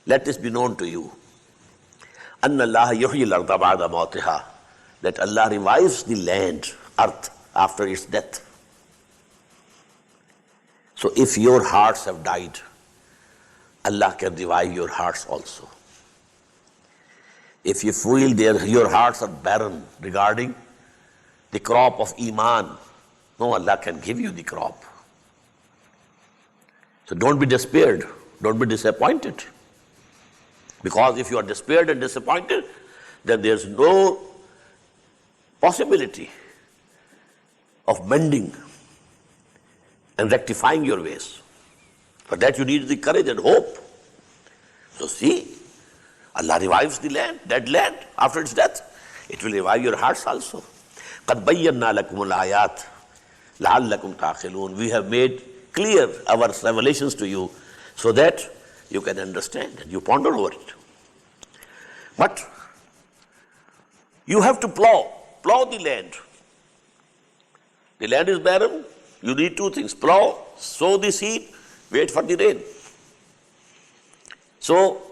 let this be known to you. Anna Allah yuhyi al-arda ba'da mawtiha. That Allah revives the land, earth, after its death. So if your hearts have died, Allah can revive your hearts also. If you feel your hearts are barren regarding the crop of Iman, no, Allah can give you the crop. So don't be despaired, don't be disappointed. Because if you are despaired and disappointed, then there's no possibility of mending and rectifying your ways. For that you need the courage and hope. So see, Allah revives the land, dead land, after its death. It will revive your hearts also. قَدْ بَيَّنَّا لَكُمُ الْآيَاتِ لَعَلَّكُمْ تَعْقِلُونَ. We have made clear our revelations to you so that you can understand and you ponder over it. But you have to plow the land. The land is barren. You need two things: plow, sow the seed, wait for the rain. So,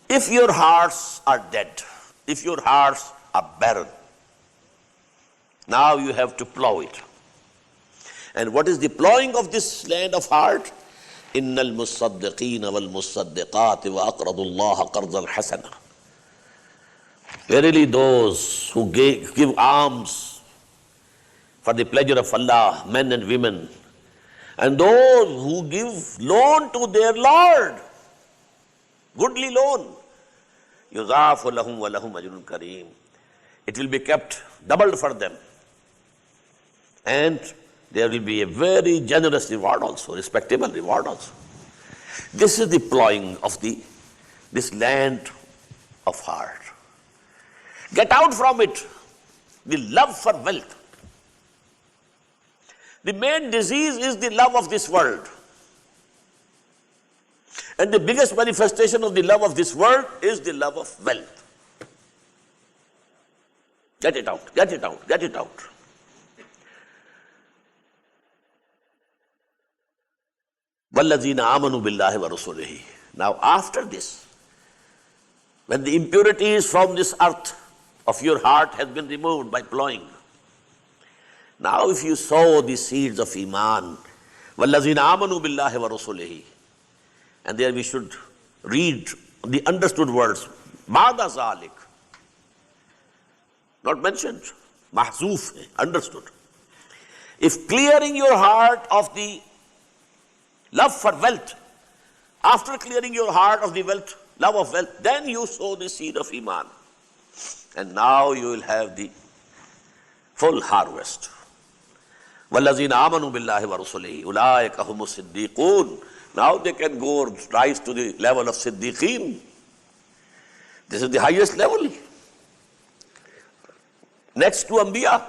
if your hearts are dead, if your hearts are barren, now you have to plow it. And what is the plowing of this land of heart? إِنَّ الْمُصَّدِّقِينَ وَالْمُصَّدِّقَاتِ وَأَقْرَضُوا اللَّهَ قَرْضًا حَسَنًا. Verily those who give alms for the pleasure of Allah, men and women, and those who give loan to their Lord, goodly loan, يُضَاعَفُ لَهُمْ وَلَهُمْ أَجْرٌ كَرِيمٌ. It will be kept doubled for them. And there will be a very generous reward also, respectable reward also. This is the plowing of this land of heart. Get out from it the love for wealth. The main disease is the love of this world. And the biggest manifestation of the love of this world is the love of wealth. Get it out, get it out, get it out. وَالَّذِينَ آمَنُوا بِاللَّهِ وَرُسُلِهِ. Now after this, when the impurities from this earth of your heart has been removed by plowing, now if you sow the seeds of Iman, وَالَّذِينَ آمَنُوا بِاللَّهِ وَرُسُلِهِ, and there we should read the understood words, بَعْدَ ذَلِكَ, not mentioned, mahzoof, understood. If clearing your heart of the love for wealth, after clearing your heart of the wealth, love of wealth, then you sow the seed of Iman. And now you will have the full harvest. وَالَّذِينَ آمَنُوا بِاللَّهِ وَرُسُلِهِ أُولَٰئِكَ هُمُ الصِّدِّيقُونَ. Now they can go rise to the level of Siddiqeen. This is the highest level. Next to Anbiya.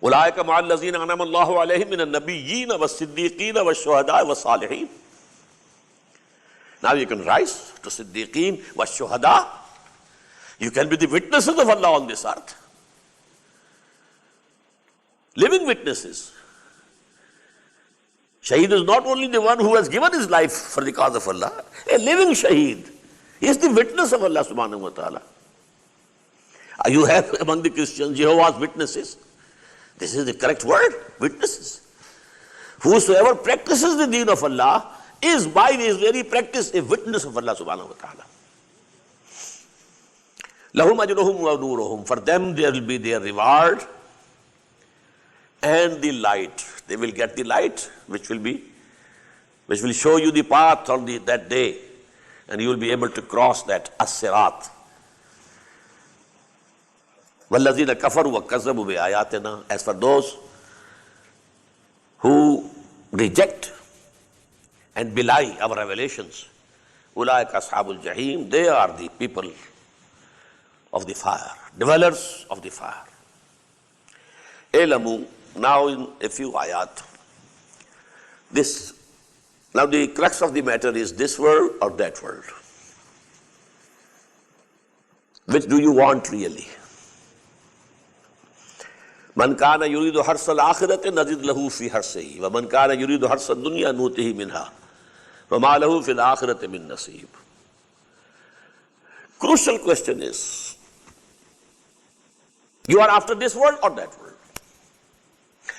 أُولَٰئِكَ مَعَ الَّذِينَ أَنْعَمَ اللَّهُ عَلَيْهِم مِّنَ النَّبِيِّينَ وَالصِّدِّيقِينَ وَالشُّهَدَاءِ وَالصَّالِحِينَ. Now you can rise to Siddiqeen, وَالشُّهَدَاء. You can be the witnesses of Allah on this earth. Living witnesses. Shaheed is not only the one who has given his life for the cause of Allah, a living Shaheed. He is the witness of Allah subhanahu wa ta'ala. You have among the Christians Jehovah's Witnesses. This is the correct word, witnesses. Whosoever practices the deen of Allah is by his very practice a witness of Allah subhanahu wa ta'ala. Lahum ajruhum wa nuruhum. For them there will be their reward and the light. They will get the light which will show you the path on that day, and you will be able to cross that as-sirat. وَالَّذِينَ كَفَرُوا وَكَذَّبُوا بِآيَاتِنَا. As for those who reject and belie our revelations, أُولَٰئِكَ أَصْحَابُ الْجَحِيمِ. They are the people of the fire, dwellers of the fire. Elamu. Now in a few ayat. Now the crux of the matter is this world or that world. Which do you want really? من كان يريد حرث الآخرة نزد له في حرثه ومن كان يريد حرث الدنيا نؤته منها وما له في الآخرة من نصيب. Crucial question is, you are after this world or that world?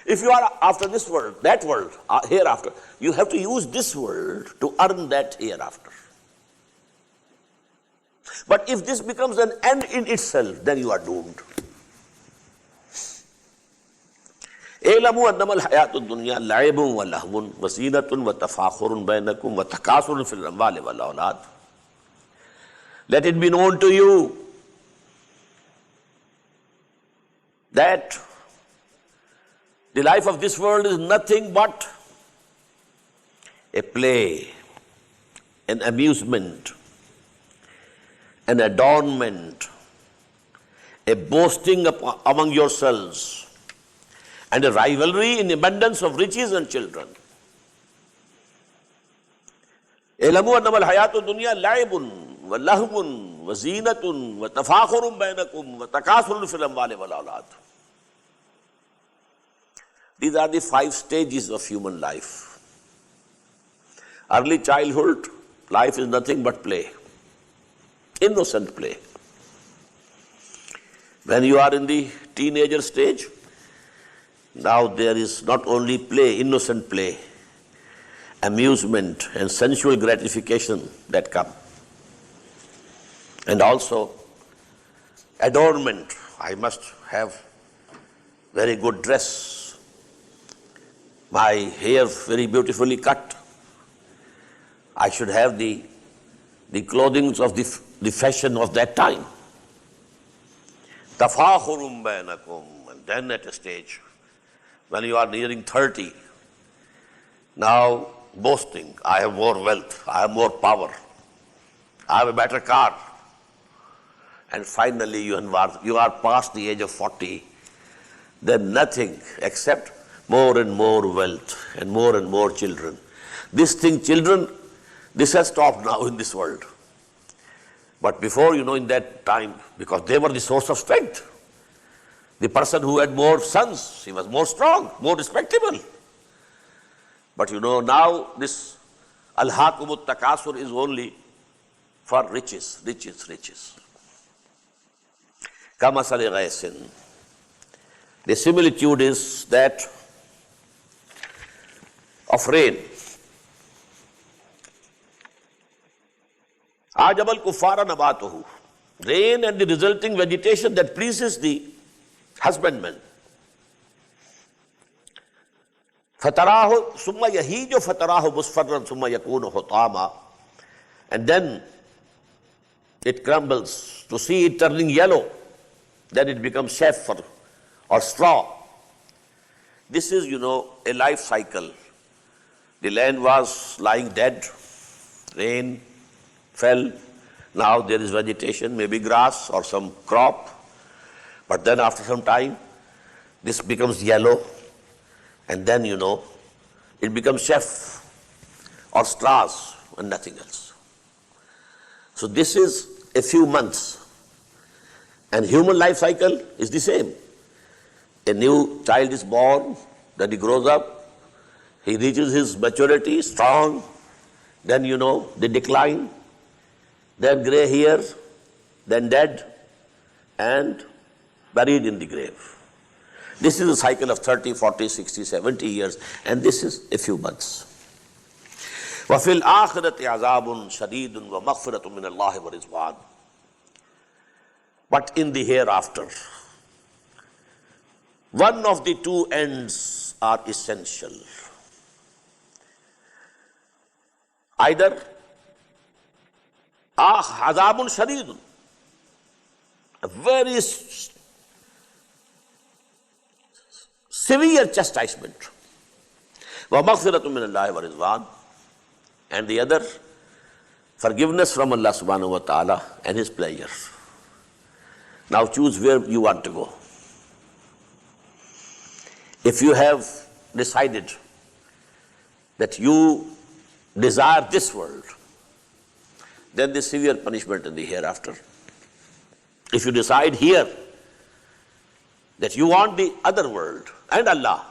If you are after this world, that world, hereafter, you have to use this world to earn that hereafter. But if this becomes an end in itself, then you are doomed. اعلموا انما الحياة الدنيا لعب ولهو وزينة وتفاخر بينكم وتكاثر في الأموال والأولاد. Let it be known to you that the life of this world is nothing but a play, an amusement, an adornment, a boasting among yourselves, and a rivalry in abundance of riches and children. اعلموا انما الحياة الدنيا لعب ولهو وزينة وتفاخر بينكم وتكاثر في الأموال والأولاد. These are the 5 stages of human life. Early childhood, life is nothing but play, innocent play. When you are in the teenager stage, now there is not only play, innocent play, amusement and sensual gratification that come. And also adornment. I must have very good dress, my hair very beautifully cut. I should have the clothing of the fashion of that time. Tafakhurum bainakum. And then at a stage, when you are nearing 30, now boasting, I have more wealth, I have more power, I have a better car. And finally you are past the age of 40, then nothing except more and more wealth and more children. This thing, children, this has stopped now in this world. But before, in that time, because they were the source of strength, the person who had more sons, he was more strong, more respectable. But now this al-hakumut takasur is only for riches. Kamasali ghaisin. The similitude is that of rain. Ajabal kuffara nabatuhu. Rain and the resulting vegetation that pleases the husbandman. Fatarahu summa yahiju fatarahu musfarran summa yakunu hutama. And then it crumbles to see it turning yellow. Then it becomes chaff or straw. This is, a life cycle. The land was lying dead. Rain fell. Now there is vegetation, maybe grass or some crop. But then after some time, this becomes yellow. And then, it becomes chaff or straws and nothing else. So this is a few months. And human life cycle is the same. A new child is born, then he grows up, he reaches his maturity, strong, then they decline, then gray hairs, then dead, and buried in the grave. This is a cycle of 30, 40, 60, 70 years, and this is a few months. وَفِي الْآخِرَةِ عَذَابٌ شَدِيدٌ وَمَغْفِرَةٌ مِّنَ اللَّهِ وَرِضْوَانٌ. But in the hereafter, one of the 2 ends are essential. Either azabun shadidun, a very severe chastisement, wa maghfiratun min Allahi wa rizwan, and the other, forgiveness from Allah subhanahu wa ta'ala and His pleasure. Now choose where you want to go. If you have decided that you desire this world, then the severe punishment in the hereafter. If you decide here that you want the other world and Allah,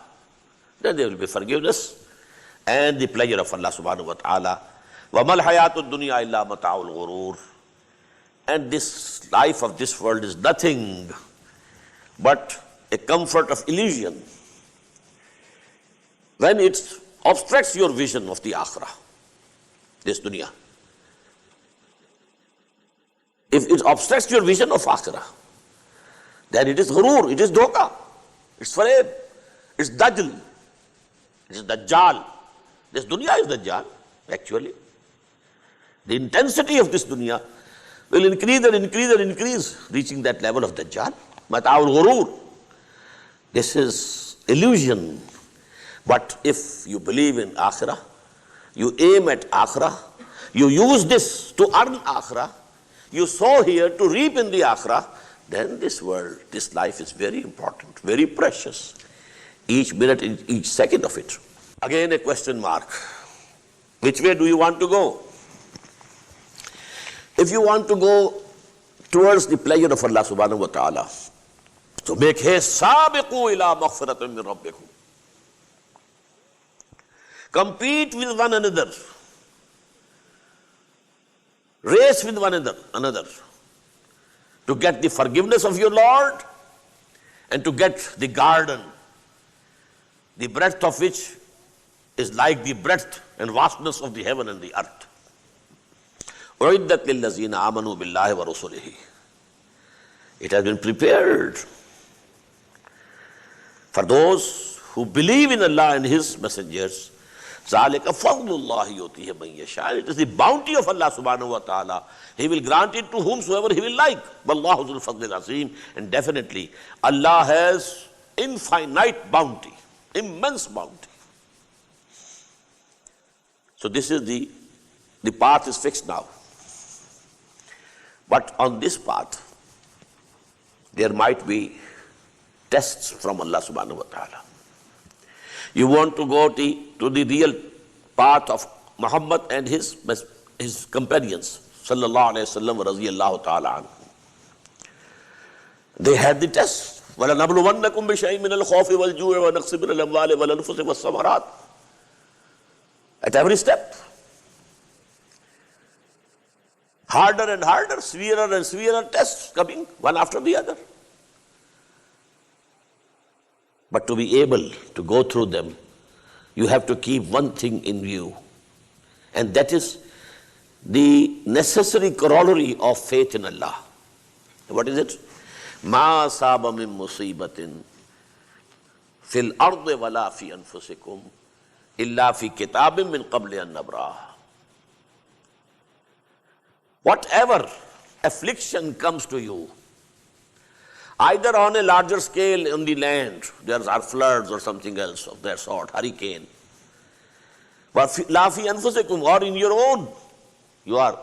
then there will be forgiveness and the pleasure of Allah subhanahu wa ta'ala. وَمَا الْحَيَاةُ الدُّنْيَا إِلَّا مَتَاعُ الْغُرُورِ. And this life of this world is nothing but a comfort of illusion when it obstructs your vision of the akhirah, this dunya. If it obstructs your vision of akhirah, then it is ghurur, it is dhoka, it's fareb, it's dajjal, it is dajjal. This dunya is dajjal, actually. The intensity of this dunya will increase and increase and increase, reaching that level of dajjal. Mata'ul ghurur. This is illusion. But if you believe in akhirah, you aim at akhirah, you use this to earn akhirah, you sow here to reap in the akhirah, then this world, this life is very important, very precious. Each minute, each second of it. Again a question mark. Which way do you want to go? If you want to go towards the pleasure of Allah subhanahu wa ta'ala, so make haste, sabiqu ila maghfiratin min rabbikum. Compete with one another. Race with one another to get the forgiveness of your Lord and to get the garden, the breadth of which is like the breadth and vastness of the heaven and the earth. أُعِدَّتْ لِلَّذِينَ آمَنُوا بِاللَّهِ وَرُسُلِهِ. It has been prepared for those who believe in Allah and His messengers. ذَلِكَ فَضْلُ اللَّهِ يُؤْتِيهِ مَن يَشَاءُ. It is the bounty of Allah subhanahu wa ta'ala. He will grant it to whomsoever He will like. وَاللَّهُ ذُو الْفَضْلِ الْعَظِيمِ. And definitely Allah has infinite bounty, immense bounty. So this is the path is fixed now. But on this path, there might be tests from Allah subhanahu wa ta'ala. You want to go to the real path of Muhammad and his companions, sallallahu alayhi wa sallam, radiyallahu ta'ala anhu. They had the test. وَلَنَبْلُوَنَّكُمْ بِشَيْءٍ مِّنَ الْخَوْفِ وَالْجُوعِ وَنَقْصٍ مِّنَ الْأَمْوَالِ وَالْأَنفُسِ وَالثَّمَرَاتِ. At every step. Harder and harder, severer and severer tests coming one after the other. But to be able to go through them, you have to keep one thing in view. And that is the necessary corollary of faith in Allah. What is it? مَا أَصَابَ مِن مُصِيبَةٍ فِي الْأَرْضِ وَلَا فِي أَنفُسِكُمْ إِلَّا فِي كِتَابٍ مِّن قَبْلِ أَن نَّبْرَأَهَا. Whatever affliction comes to you, either on a larger scale on the land, there are floods or something else of that sort, hurricane, or لَا فِي أَنفُسِكُمْ, or in your own,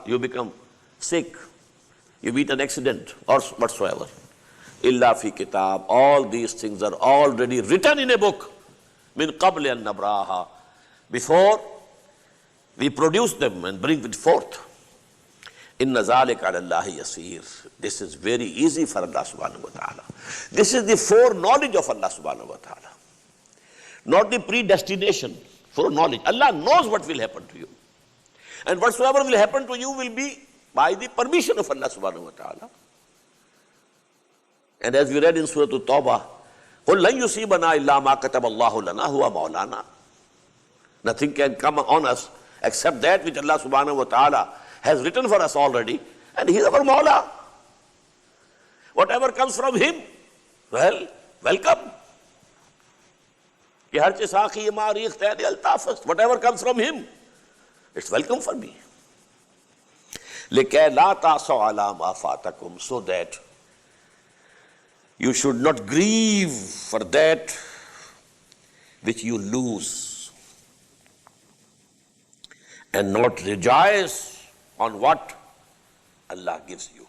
you become sick, you meet an accident or whatsoever. إِلَّا فِي كِتَاب, all these things are already written in a book, مِن قَبْلِ أَن نَّبْرَأَهَا, before we produce them and bring it forth. إِنَّ ذَلِكَ عَلَى اللَّهِ يَسِيرٌ. This is very easy for Allah subhanahu wa ta'ala. This is the foreknowledge of Allah subhanahu wa ta'ala. Not the predestination, foreknowledge. Allah knows what will happen to you. And whatsoever will happen to you will be by the permission of Allah subhanahu wa ta'ala. And as we read in Surah Todo, قُلْ لَنْ يُصِيبَنَا إِلَّا مَا كَتَبَ اللَّهُ لَنَا هُوَ مَوْلَانَا. Nothing can come on us except that which Allah subhanahu wa ta'ala has written for us already, and He is our Mawla. Whatever comes from Him, well, welcome. Whatever comes from Him, it's welcome for me. لِكَيْ لَا تَعْصَوْا عَلَى مَا فَاتَكُمْ, so that you should not grieve for that which you lose, and not rejoice on what Allah gives you.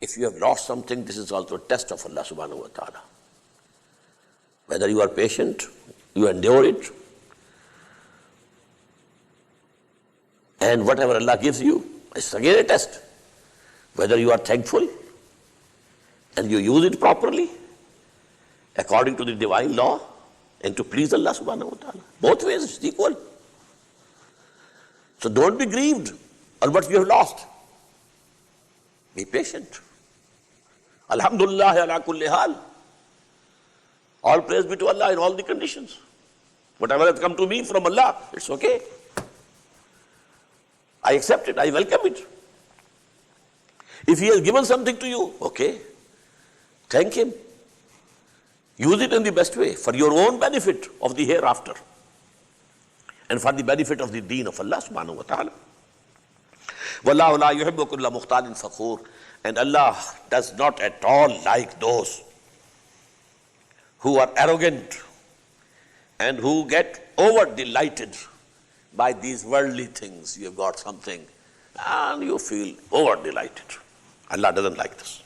If you have lost something, this is also a test of Allah subhanahu wa ta'ala. Whether you are patient, you endure it, and whatever Allah gives you, it's again a test. Whether you are thankful and you use it properly according to the divine law and to please Allah subhanahu wa ta'ala. Both ways it's equal. So don't be grieved on what you have lost. Be patient. Alhamdulillah ala kulli hal. All praise be to Allah in all the conditions. Whatever has come to me from Allah, it's okay. I accept it, I welcome it. If He has given something to you, okay, thank Him. Use it in the best way for your own benefit of the hereafter, and for the benefit of the deen of Allah subhanahu wa ta'ala. وَاللَّهُ لَا يُحِبُّ كُلَّ مُخْتَالٍ فَخُورٍ. And Allah does not at all like those who are arrogant and who get over delighted by these worldly things. You have got something and you feel over delighted. Allah doesn't like this.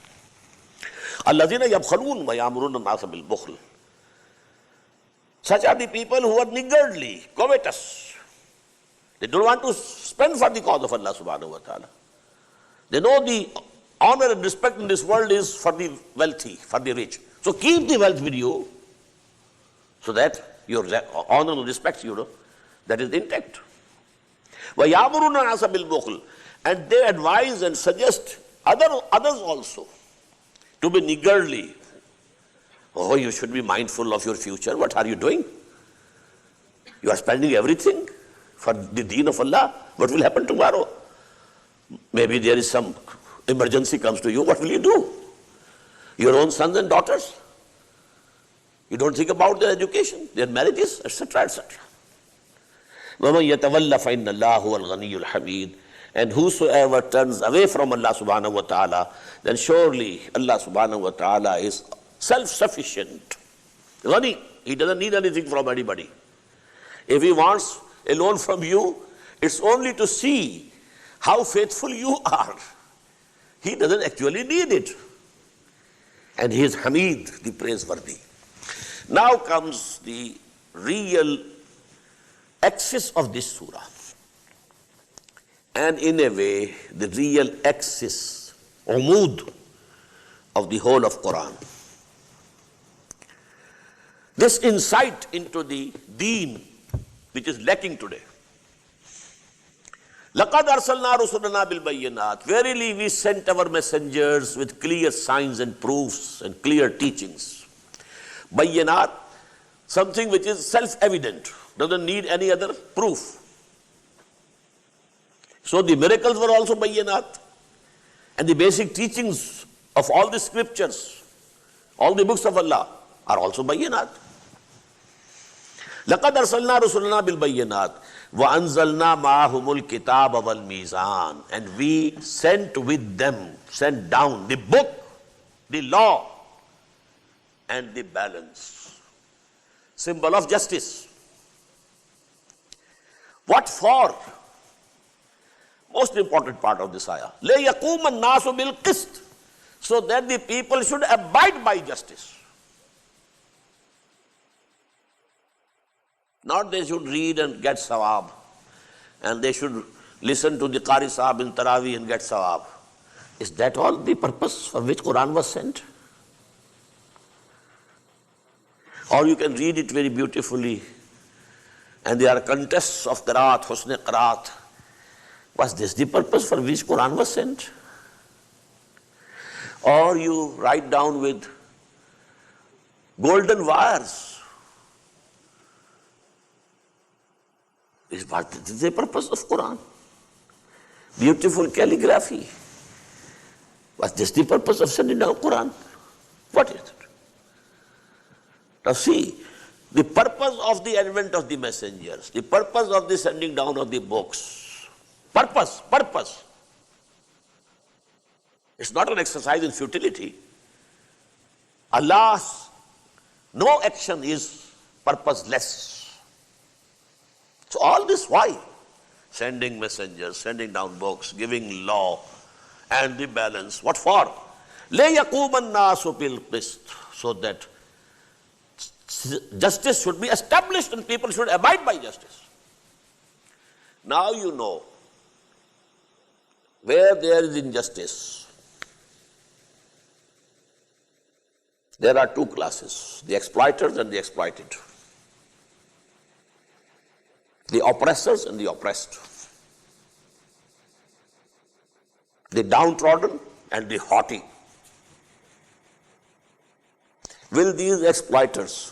الَّذِينَ يَبْخَلُونَ وَيَأْمُرُونَ النَّاسَ بِالْبُخْلِ. Such are the people who are niggardly, covetous. They don't want to spend for the cause of Allah subhanahu wa ta'ala. They know the honor and respect in this world is for the wealthy, for the rich. So keep the wealth with you so that your honor and respect, that is intact. وَيَأْمُرُونَ النَّاسَ بِالْبُخْلِ. And they advise and suggest others also to be niggardly. Oh, you should be mindful of your future. What are you doing? You are spending everything for the deen of Allah. What will happen tomorrow? Maybe there is some emergency comes to you. What will you do? Your own sons and daughters. You don't think about their education, their marriages, etc., etc. وَمَنْ يَتَوَلَّ فَإِنَّ اللَّهُ هُوَ الْغَنِيُّ الْحَمِيدُ. And whosoever turns away from Allah subhanahu wa ta'ala, then surely Allah subhanahu wa ta'ala is self-sufficient. Ghani, he doesn't need anything from anybody. If he wants a loan from you, it's only to see how faithful you are. He doesn't actually need it. And he is Hamid, the praiseworthy. Now comes the real axis of this surah. And in a way, the real axis, umud, of the whole of Quran. This insight into the deen, which is lacking today. لَقَدْ أَرْسَلْنَا رُسُلَنَا بِالْبَيِّنَاتِ. Verily we sent our messengers with clear signs and proofs and clear teachings. Bayyinat, something which is self-evident, doesn't need any other proof. So the miracles were also bayyinat. And the basic teachings of all the scriptures, all the books of Allah, are also bayyinat. لَقَدْ أَرْسَلْنَا رُسُلَنَا بِالْبَيِّنَاتِ وَأَنزَلْنَا مَعَهُمُ الْكِتَابَ وَالْمِيزَانَ. And we sent with them, sent down the book, the law, and the balance. Symbol of justice. What for? Most important part of this ayah. لَيَقُومَ النَّاسُ بِالْقِسْطِ. So that the people should abide by justice. Not they should read and get sawab, and they should listen to the Qari Sahab in Taraweeh and get sawab. Is that all the purpose for which Quran was sent? Or you can read it very beautifully, and there are contests of qiraat, husn qiraat. Was this the purpose for which Quran was sent? Or you write down with golden wires. Is the purpose of Quran? Beautiful calligraphy. Was this the purpose of sending down Quran? What is it? Now see, the purpose of the advent of the messengers, the purpose of the sending down of the books, purpose. It's not an exercise in futility. Allah's no action is purposeless. So all this why? Sending messengers, sending down books, giving law and the balance. What for? لَيَقُومَ النَّاسُ بِالْقِسْطِ. So that justice should be established and people should abide by justice. Now you know where there is injustice. There are two classes, the exploiters and the exploited. The oppressors and the oppressed. The downtrodden and the haughty. Will these exploiters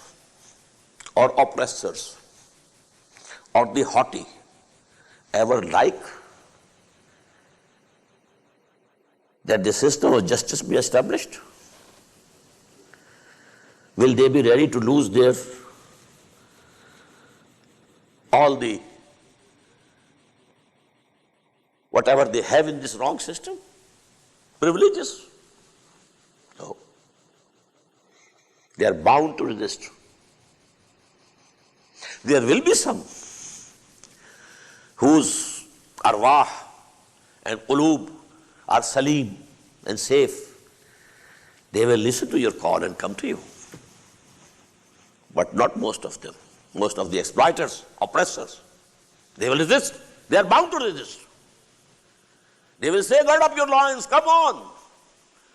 or oppressors or the haughty ever like that the system of justice be established? Will they be ready to lose their all the whatever they have in this wrong system? Privileges? No. They are bound to resist. There will be some whose arwah and qulub are salim and safe, They will listen to your call and come to you. But not most of them. Most of the exploiters, oppressors, they will resist. They are bound to resist. They will say, gird up your loins, come on,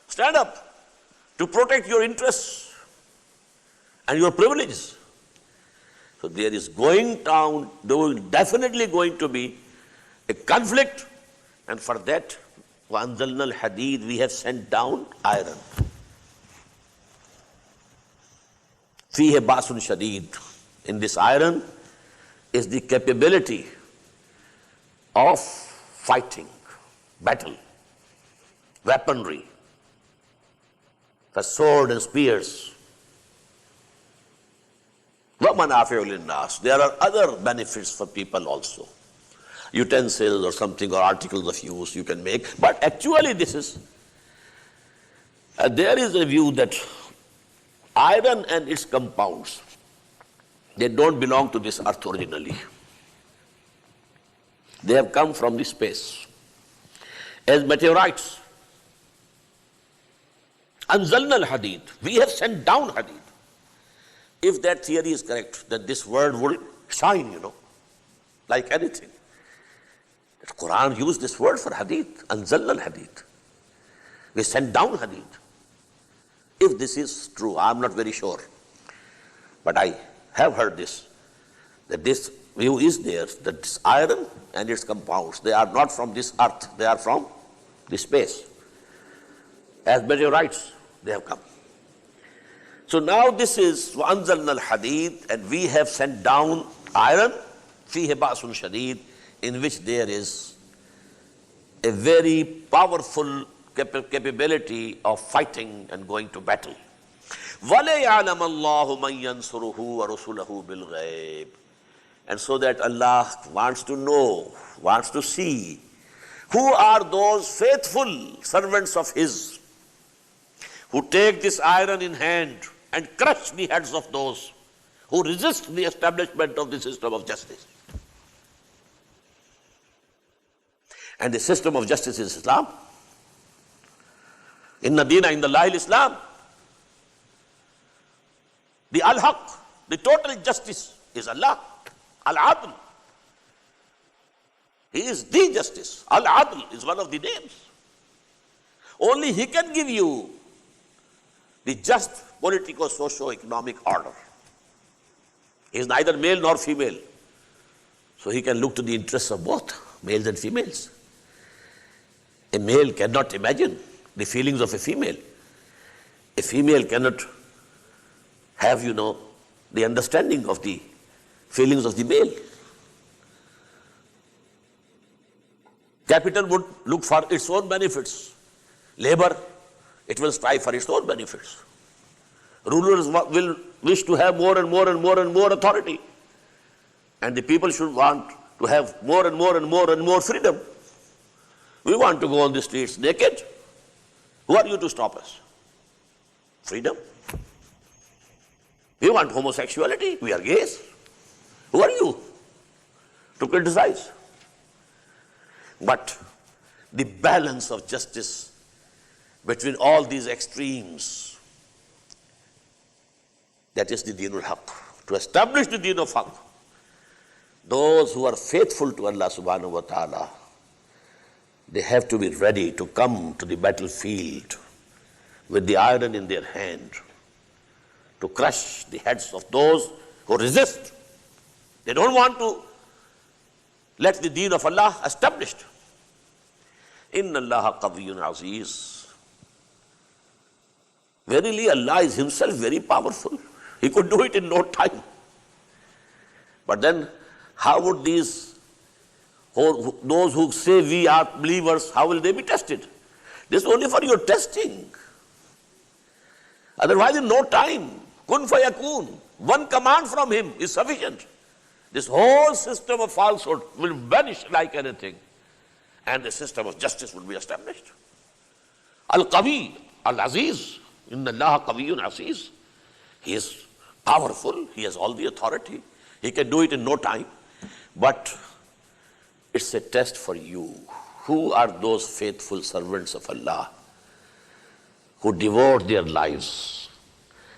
stand up to protect your interests and your privileges. So there is definitely going to be a conflict, and for that, وَأَنزَلْنَا الْحَدِيدِ, we have sent down iron. فِيهِ بَأْسٌ شَدِيدٌ. In this iron is the capability of fighting, battle, weaponry, the sword and spears. وَمَنَافِعُ لِلنَّاسِ. There are other benefits for people also. Utensils or something, or articles of use you can make. But actually there is a view that iron and its compounds, they don't belong to this earth originally. They have come from the space as meteorites. Anzalna al-hadid. We have sent down hadid. If that theory is correct, then this word will shine, like anything. The Quran used this word for hadid. Anzalna al-hadid. We sent down hadid. If this is true, I'm not very sure. But I have heard this, that this view is there, that this iron and its compounds, they are not from this earth, they are from the space. As meteorites, they have come. So now this is وَأَنزَلْنَا الْحَدِيدِ, and we have sent down iron, فِيهِ بَأْسٌ شَدِيدٌ, in which there is a very powerful capability of fighting and going to battle. وَلَيَعْلَمَ اللَّهُ مَنْ يَنْصُرُهُ وَرُسُلَهُ بِالْغَيْبِ. And so that Allah wants to know, wants to see, who are those faithful servants of His who take this iron in hand and crush the heads of those who resist the establishment of the system of justice. And the system of justice is Islam. Inna deena indallāhi al-Islam. The al-Haq, the total justice is Allah. Al-Adl. He is the justice. Al-Adl is one of the names. Only He can give you the just political, socio-economic order. He is neither male nor female. So He can look to the interests of both, males and females. A male cannot imagine the feelings of a female. A female cannot have, the understanding of the feelings of the male. Capital would look for its own benefits. Labor, it will strive for its own benefits. Rulers will wish to have more and more and more and more authority. And the people should want to have more and more and more and more freedom. We want to go on the streets naked. Who are you to stop us? Freedom. We want homosexuality. We are gays. Who are you to criticize? But the balance of justice between all these extremes, that is the Deen al-Haq. To establish the Deen of Haq, those who are faithful to Allah subhanahu wa ta'ala, they have to be ready to come to the battlefield with the iron in their hand to crush the heads of those who resist. They don't want to let the Deen of Allah established. illALLAH qawiyyun aziz. Verily, Allah is Himself very powerful. He could do it in no time. But then, how would those who say we are believers, how will they be tested? This is only for your testing. Otherwise, in no time, kun fayakun, one command from Him is sufficient. This whole system of falsehood will vanish like anything, and the system of justice will be established. Al-Qawi, Al-Aziz, illALLAH qawiyyun aziz. He is powerful, He has all the authority, He can do it in no time. But it's a test for you. Who are those faithful servants of Allah who devote their lives,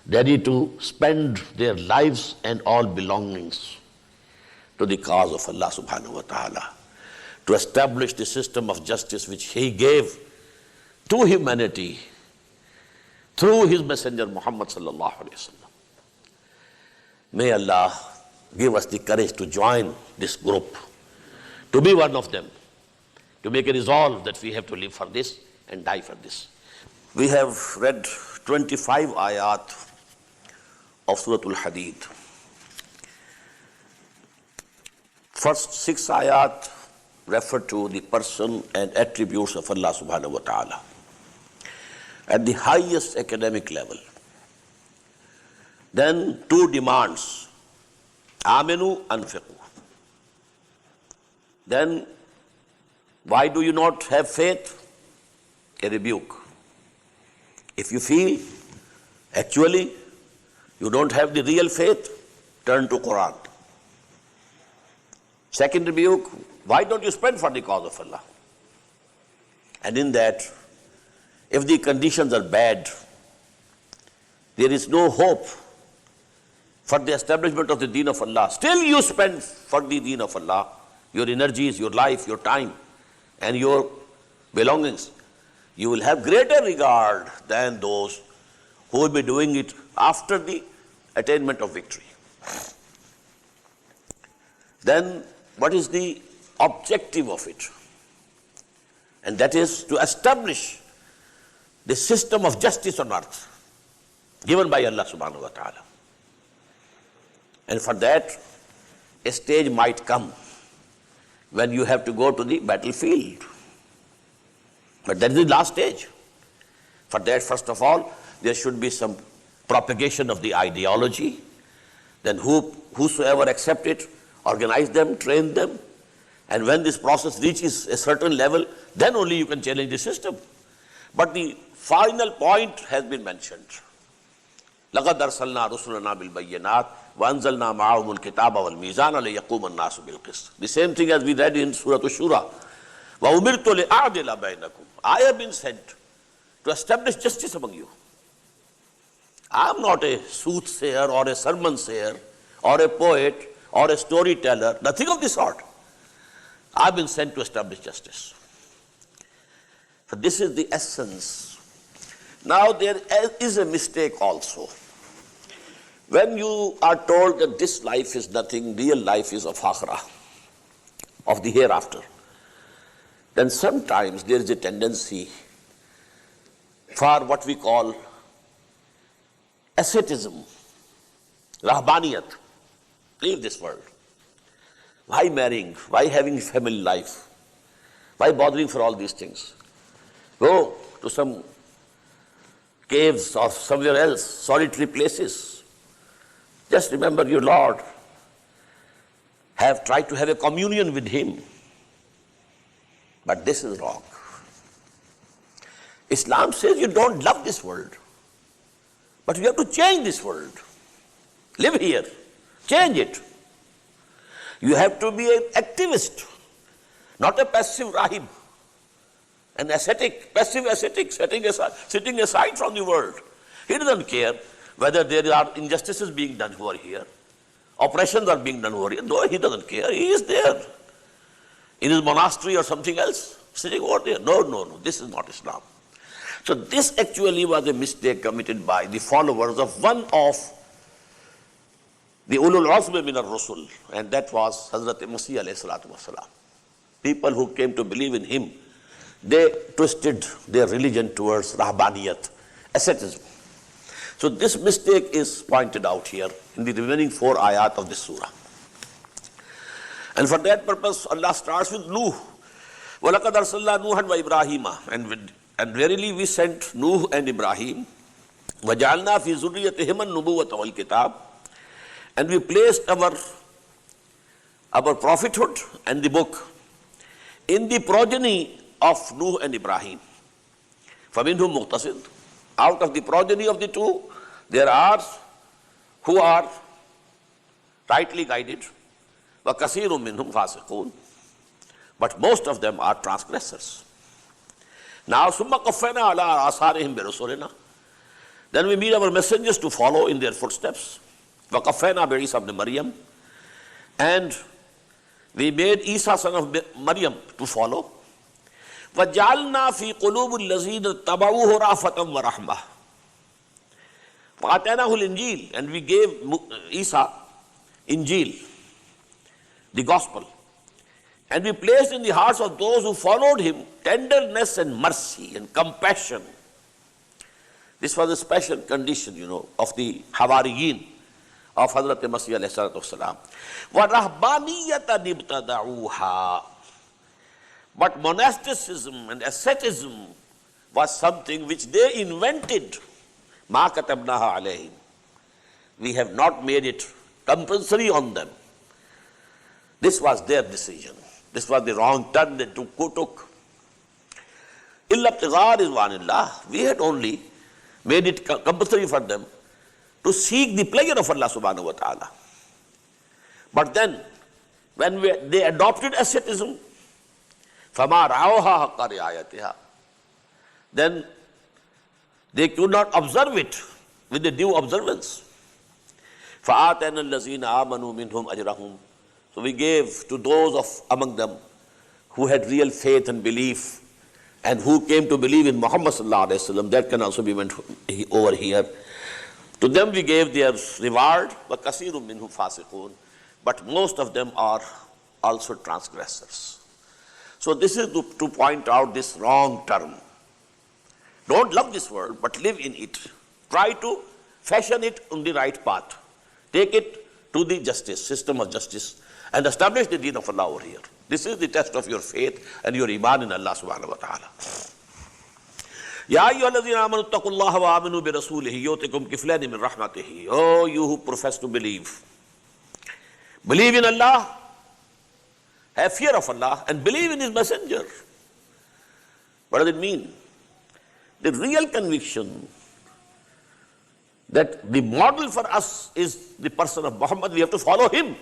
ready to spend their lives and all belongings to the cause of Allah subhanahu wa ta'ala, to establish the system of justice which He gave to humanity through His messenger Muhammad sallallahu alayhi wa sallam. May Allah give us the courage to join this group, to be one of them, to make a resolve that we have to live for this and die for this. We have read 25 ayat of Surah Al-Hadid. First 6 ayat refer to the person and attributes of Allah subhanahu wa ta'ala at the highest academic level. Then 2 demands, aminu anfiqu. Then, why do you not have faith? A rebuke. If you feel actually you don't have the real faith, turn to Quran. Second rebuke, why don't you spend for the cause of Allah? And in that, if the conditions are bad, there is no hope for the establishment of the deen of Allah, still you spend for the deen of Allah, your energies, your life, your time, and your belongings, you will have greater regard than those who will be doing it after the attainment of victory. Then, what is the objective of it? And that is to establish the system of justice on earth given by Allah subhanahu wa ta'ala. And for that, a stage might come when you have to go to the battlefield. But that is the last stage. For that, first of all, there should be some propagation of the ideology. Then whosoever accept it, organize them, train them. And when this process reaches a certain level, then only you can challenge the system. But the final point has been mentioned. لَقَدْ أَرْسَلْنَا رُسُلَنَا بِالْبَيِّنَاتِ وَأَنزَلْنَا مَعَهُمُ الْكِتَابَ وَالْمِيزَانَ لِيَقُومَ النَّاسُ بِالْقِسْطِ. The same thing as we read in Surah Ash-Shura. وَأُمِرْتُ لِأَعْدِلَ بَيْنَكُمْ. I have been sent to establish justice among you. I am not a soothsayer or a sermon sayer or a poet or a storyteller, nothing of the sort. I have been sent to establish justice. So this is the essence. Now there is a mistake also. When you are told that this life is nothing, real life is of akhirah, of the hereafter, then sometimes there is a tendency for what we call asceticism, rahbaniyat. Leave this world. Why marrying? Why having family life? Why bothering for all these things? Go to some caves or somewhere else, solitary places. Just remember your Lord. Have tried to have a communion with Him. But this is wrong. Islam says you don't love this world, but you have to change this world. Live here. Change it. You have to be an activist, not a passive rahib, an ascetic, passive ascetic, sitting aside from the world. He doesn't care whether there are injustices being done over here, oppressions are being done over here. No, he doesn't care. He is there in his monastery or something else, sitting over there. No, this is not Islam. So this actually was a mistake committed by the followers of one of the ulul azmi min ar-rusul, and that was Hazrat Masih alayhi salatu wasalam. People who came to believe in him, they twisted their religion towards rahbaniyat, asceticism. So this mistake is pointed out here in the remaining 4 ayat of this surah. And for that purpose, Allah starts with Nuh. وَلَقَدْ أَرْسَلْنَا نُوحًا وَإِبْرَاهِيمَ. And verily we sent Nuh and Ibrahim. وَجَعَلْنَا فِي ذُرِّيَّتِهِمَا النُّبُوَّةَ وَالْكِتَابَ. And we placed our prophethood and the book in the progeny of Nuh and Ibrahim. فَمِنْهُمْ مُقْتَصِدٌ. Out of the progeny of the two, there are who are rightly guided. وَكَثِيرٌ مِّنْهُمْ فَاسِقُونَ. But most of them are transgressors. Now, summa qaffayna ala asarihim bi rusulina. Then we made our messengers to follow in their footsteps. Wa qaffayna bi Isa ibn Maryam. And we made Isa son of Maryam to follow. Wa ja'alna fi qulubul lazina tabauhu rafatan wa rahmah. Wa ataynahu al-Injil, and we gave Isa Injil, the gospel. And we placed in the hearts of those who followed him tenderness and mercy and compassion. This was a special condition, of the Hawariyin of Hazrat Masih alayhi salatu wasalam. وَرَهْبَانِيَّةً ابْتَدَعُوهَا. But monasticism and asceticism was something which they invented. مَا كَتَبْنَاهَا عَلَيْهِمْ. We have not made it compulsory on them. This was their decision. This was the wrong turn they took. illALLAH rizwanillah. We had only made it compulsory for them to seek the pleasure of Allah subhanahu wa ta'ala. But then, when they adopted asceticism, فَمَا رَعَوْهَا حَقَّ رِعَايَتِهَا, then they could not observe it with the due observance. فَآتَيْنَا الَّذِينَ آمَنُوا مِنْهُمْ أَجْرَهُمْ. So we gave to those among them who had real faith and belief and who came to believe in Muhammad sallallahu alaihi wasallam. That can also be went over here. To them we gave their reward. وَكَثِيرٌ مِّنْهُمْ فَاسِقُونَ. But most of them are also transgressors. So this is to point out this wrong term. Don't love this world, but live in it. Try to fashion it on the right path. Take it to the system of justice, and establish the deen of Allah over here. This is the test of your faith and your iman in Allah subhanahu wa ta'ala. Ya ayyuhalladhina amanu ittaqullaha wa aminu bi rasulihi yu'tikum kiflayn min rahmatihi. Oh, you who profess to believe. Believe in Allah, have fear of Allah, and believe in His messenger. What does it mean? The real conviction that the model for us is the person of Muhammad, we have to follow him.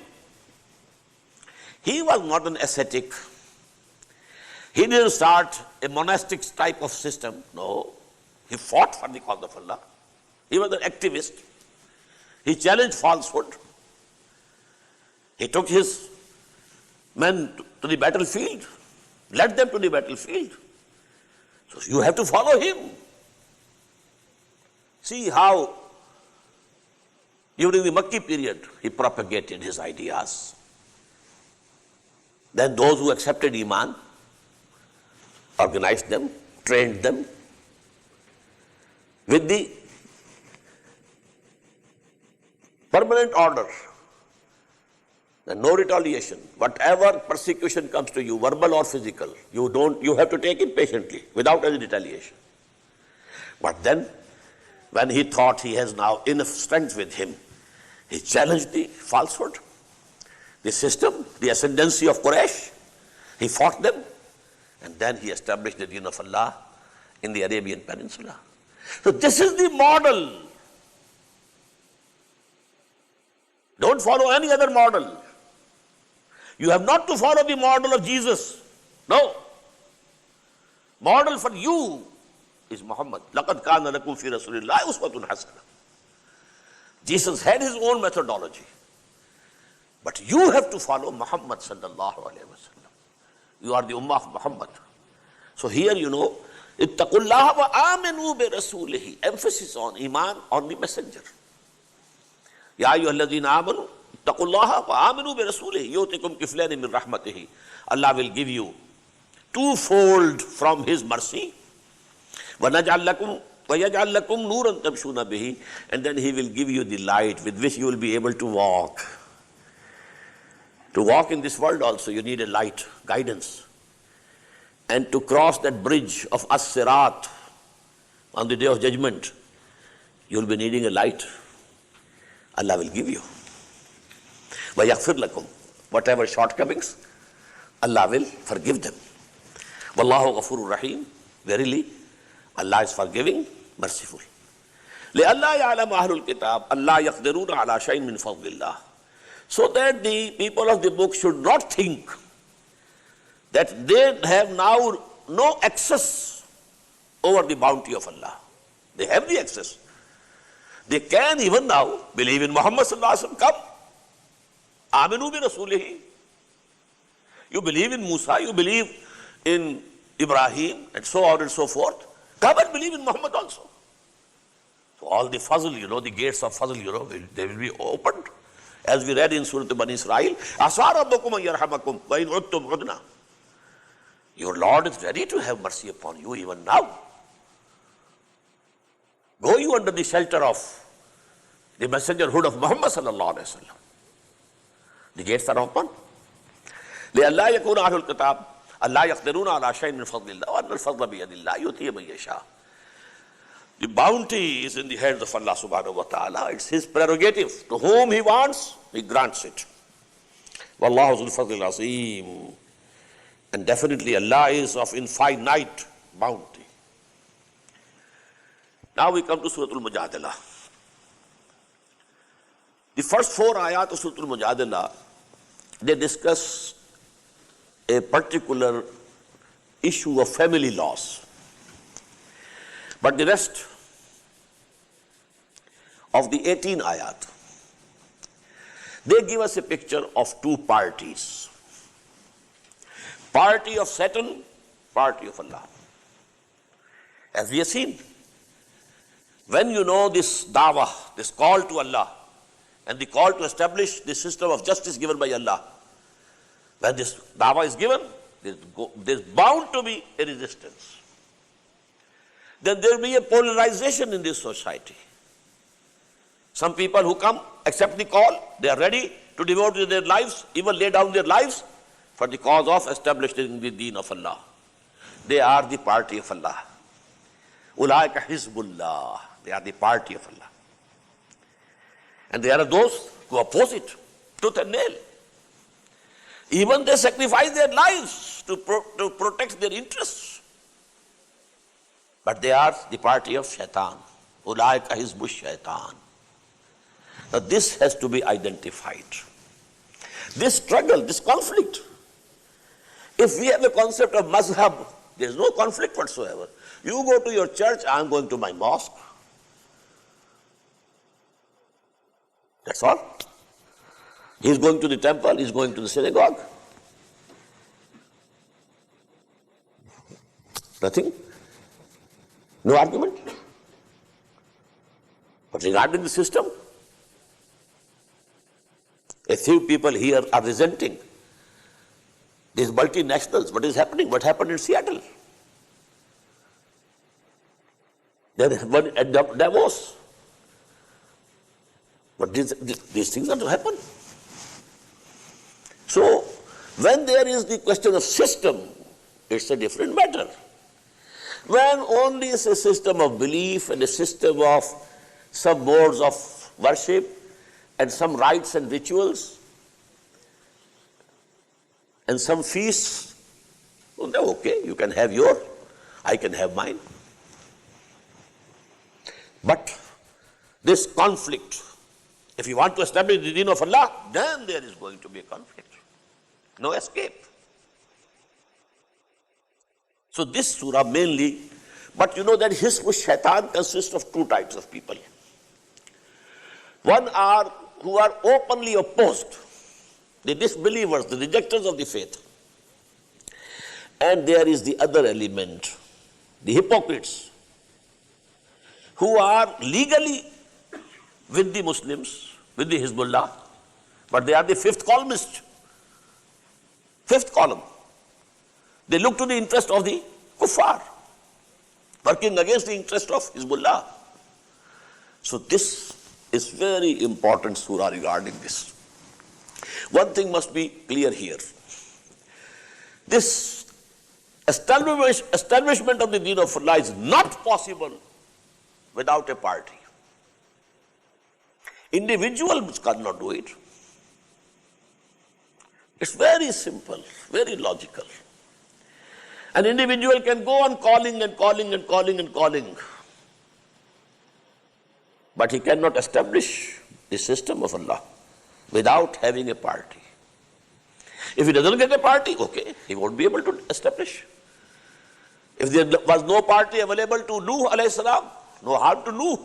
He was not an ascetic. He didn't start a monastic type of system. No. He fought for the cause of Allah. He was an activist. He challenged falsehood. He took his men to the battlefield, led them to the battlefield. So you have to follow him. See how during the Makki period he propagated his ideas. Then those who accepted Iman, organized them, trained them with the permanent order. And no retaliation. Whatever persecution comes to you, verbal or physical, you have to take it patiently, without any retaliation. But then, when he thought he has now enough strength with him, he challenged the falsehood, the system, the ascendancy of Quraysh. He fought them, and then he established the deen of Allah in the Arabian Peninsula. So this is the model. Don't follow any other model. You have not to follow the model of Jesus. No. Model for you is Muhammad. لَقَدْ كَانَ لَكُمْ فِي رَسُولِ اللَّهِ أُسْوَةٌ حَسَنَةٌ. Jesus had his own methodology. But you have to follow Muhammad sallallahu alayhi wa sallam. You are the ummah of Muhammad. So here اتَّقُوا اللَّهَ وَآمِنُوا بِرَسُولِهِ. Emphasis on Iman, on the messenger. يَا أَيُّهَا الَّذِينَ آمَنُوا اتَّقُوا اللَّهَ وَآمِنُوا بِرَسُولِهِ يُؤْتِكُمْ كِفْلَيْنِ مِنْ رَحْمَتِهِ. Allah will give you twofold from His mercy. وَيَجْعَلْ لَكُمْ نُورًا تَمْشُونَ بِهِ. And then He will give you the light with which you will be able to walk. To walk in this world also, you need a light, guidance. And to cross that bridge of As-Sirat on the day of judgment, you will be needing a light. Allah will give you. وَيَغْفِرْ لَكُمْ. Whatever shortcomings, Allah will forgive them. وَاللَّهُ غَفُورٌ رَحِيمٌ. Verily, Allah is forgiving, merciful. لِأَلَّا يَعْلَمَ أَهْلُ الْكِتَابِ أَلَّا يَقْدِرُونَ عَلَى شَيْءٍ مِّن فَضْلِ اللَّهِ. So that the people of the book should not think that they have now no access over the bounty of Allah. They have the access. They can even now believe in Muhammad sallallahu alaihi wasallam. Come. Aminu bi Rasulihi. You believe in Musa, you believe in Ibrahim, and so on and so forth. Come and believe in Muhammad also. So all the fazl, the gates of fazl, they will be opened. As we read in Surah Bani Israel, Asa rabbukum an yarhamakum wa in udtum udna. Your Lord is ready to have mercy upon you even now. Go you under the shelter of the messengerhood of Muhammad sallallahu alaihi wasallam. The gates are open. لِأَلَّا يَكُونَ أَهْلُ الْكِتَابِ أَلَّا يَقْدِرُونَ عَلَى شَيْءٍ مِنْ فَضْلِ اللَّهِ وَأَنَّ الْفَضْلَ بِيَدِ اللَّهِ يُؤْتِيهِ مَن يَشَاءُ. The bounty is in the hands of Allah subhanahu wa ta'ala. It's His prerogative. To whom He wants, He grants it. وَاللَّهُ ذُو الْفَضْلِ الْعَظِيمِ. And definitely Allah is of infinite bounty. Now we come to Surah Al-Mujadilah. The first 4 ayat of Surah Al-Mujadilah, they discuss a particular issue of family laws. But the rest of the 18 ayat, they give us a picture of 2 parties. Party of Satan, party of Allah. As we have seen, when you know this dawah, this call to Allah, and the call to establish the system of justice given by Allah, when this dawah is given, there's bound to be a resistance. Then there will be a polarization in this society. Some people who come, accept the call, they are ready to devote their lives, even lay down their lives for the cause of establishing the deen of Allah. They are the party of Allah. Ulaika Hizbullah. They are the party of Allah. And there are those who oppose it tooth and nail. Even they sacrifice their lives to protect their interests. But they are the party of Shaitan. Ulaika Hizbu Shaitan. Now this has to be identified. This struggle, this conflict. If we have a concept of mazhab, there is no conflict whatsoever. You go to your church, I am going to my mosque. That's all. He is going to the temple, he is going to the synagogue. Nothing. No argument. But regarding the system, a few people here are resenting these multinationals. What is happening? What happened in Seattle? There is one at Davos. But these things are to happen. So, when there is the question of system, it's a different matter. When only is a system of belief and a system of some modes of worship and some rites and rituals and some feasts, well, they're okay, you can have yours, I can have mine. But this conflict, if you want to establish the deen of Allah, then there is going to be a conflict. No escape. So this surah mainly, but you know that Hizb Shaitan consists of 2 types of people. One are who are openly opposed, the disbelievers, the rejectors of the faith. And there is the other element, the hypocrites, who are legally with the Muslims, with the Hizbullah, but they are the 5th columnist. 5th column. They look to the interest of the kuffar, working against the interest of Hizbullah. So this is very important surah regarding this. One thing must be clear here. This establishment of the deen of Allah is not possible without a party. Individuals cannot do it. It's very simple, very logical. An individual can go on calling and calling and calling and calling, but he cannot establish the system of Allah without having a party. If he doesn't get a party, okay, he won't be able to establish. If there was no party available to Nuh alayhi salam, no harm to Nuh.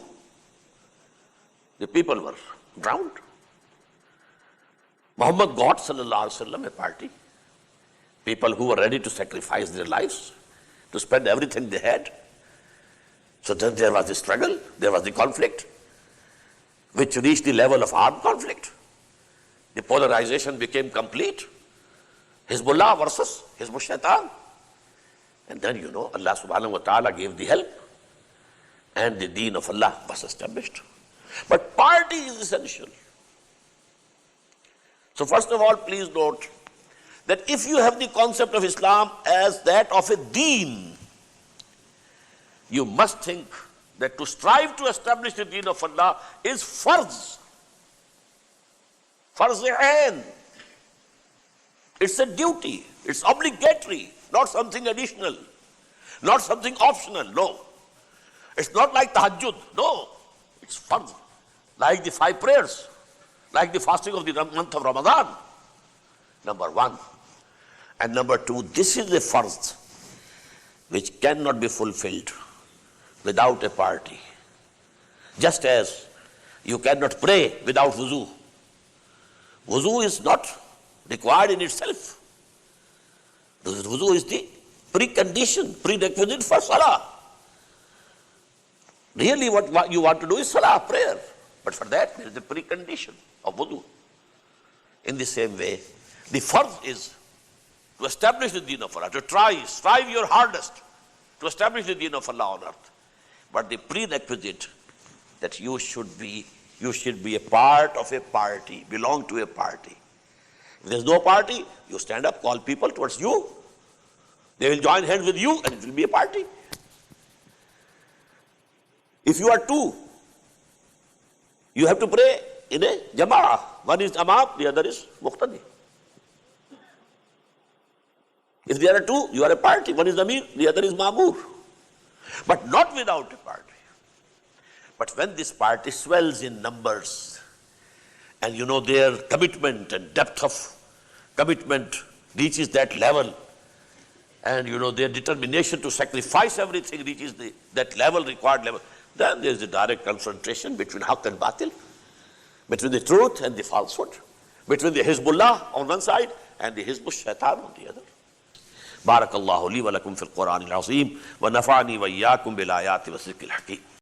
The people were drowned. Muhammad got sallallahu alaihi wasallam a party. People who were ready to sacrifice their lives, to spend everything they had. So then there was the struggle, there was the conflict, which reached the level of armed conflict. The polarization became complete. Hizbullah versus Hizb Shaitan. And then, Allah subhanahu wa ta'ala gave the help and the deen of Allah was established. But party is essential. So first of all, please note that if you have the concept of Islam as that of a deen, you must think that to strive to establish the deen of Allah is farz. Farz-e-ain. It's a duty. It's obligatory, not something additional, not something optional. No. It's not like tahajjud. No. It's farz. Like the 5 prayers, like the fasting of the month of Ramadan. Number 1. And number 2, this is a farz which cannot be fulfilled without a party. Just as you cannot pray without wuzu. Wuzu is not required in itself. The wuzu is the precondition, prerequisite for salah. Really what you want to do is salah, prayer. But for that there is a precondition of wudu. In the same way, the farz is to establish the deen of Allah, to strive your hardest to establish the deen of Allah on earth. But the prerequisite that you should be a part of a party, belong to a party. If there's no party, you stand up, call people towards you. They will join hands with you and it will be a party. If you are 2, you have to pray in a jama'ah. One is imam, the other is muqtadi. If there are 2, you are a party. One is amir, the other is ma'mur. But not without a party. But when this party swells in numbers, and their commitment and depth of commitment reaches that level, and their determination to sacrifice everything reaches that level, required level, then there is a direct confrontation between haqq and batil, between the truth and the falsehood, between the Hizbullah on one side and the Hizb Shaitan on the other. Barakallahu li wa lakum fil Quran al-Azim wa nafa'ani wa iyyakum bil ayati wa zikril hakim.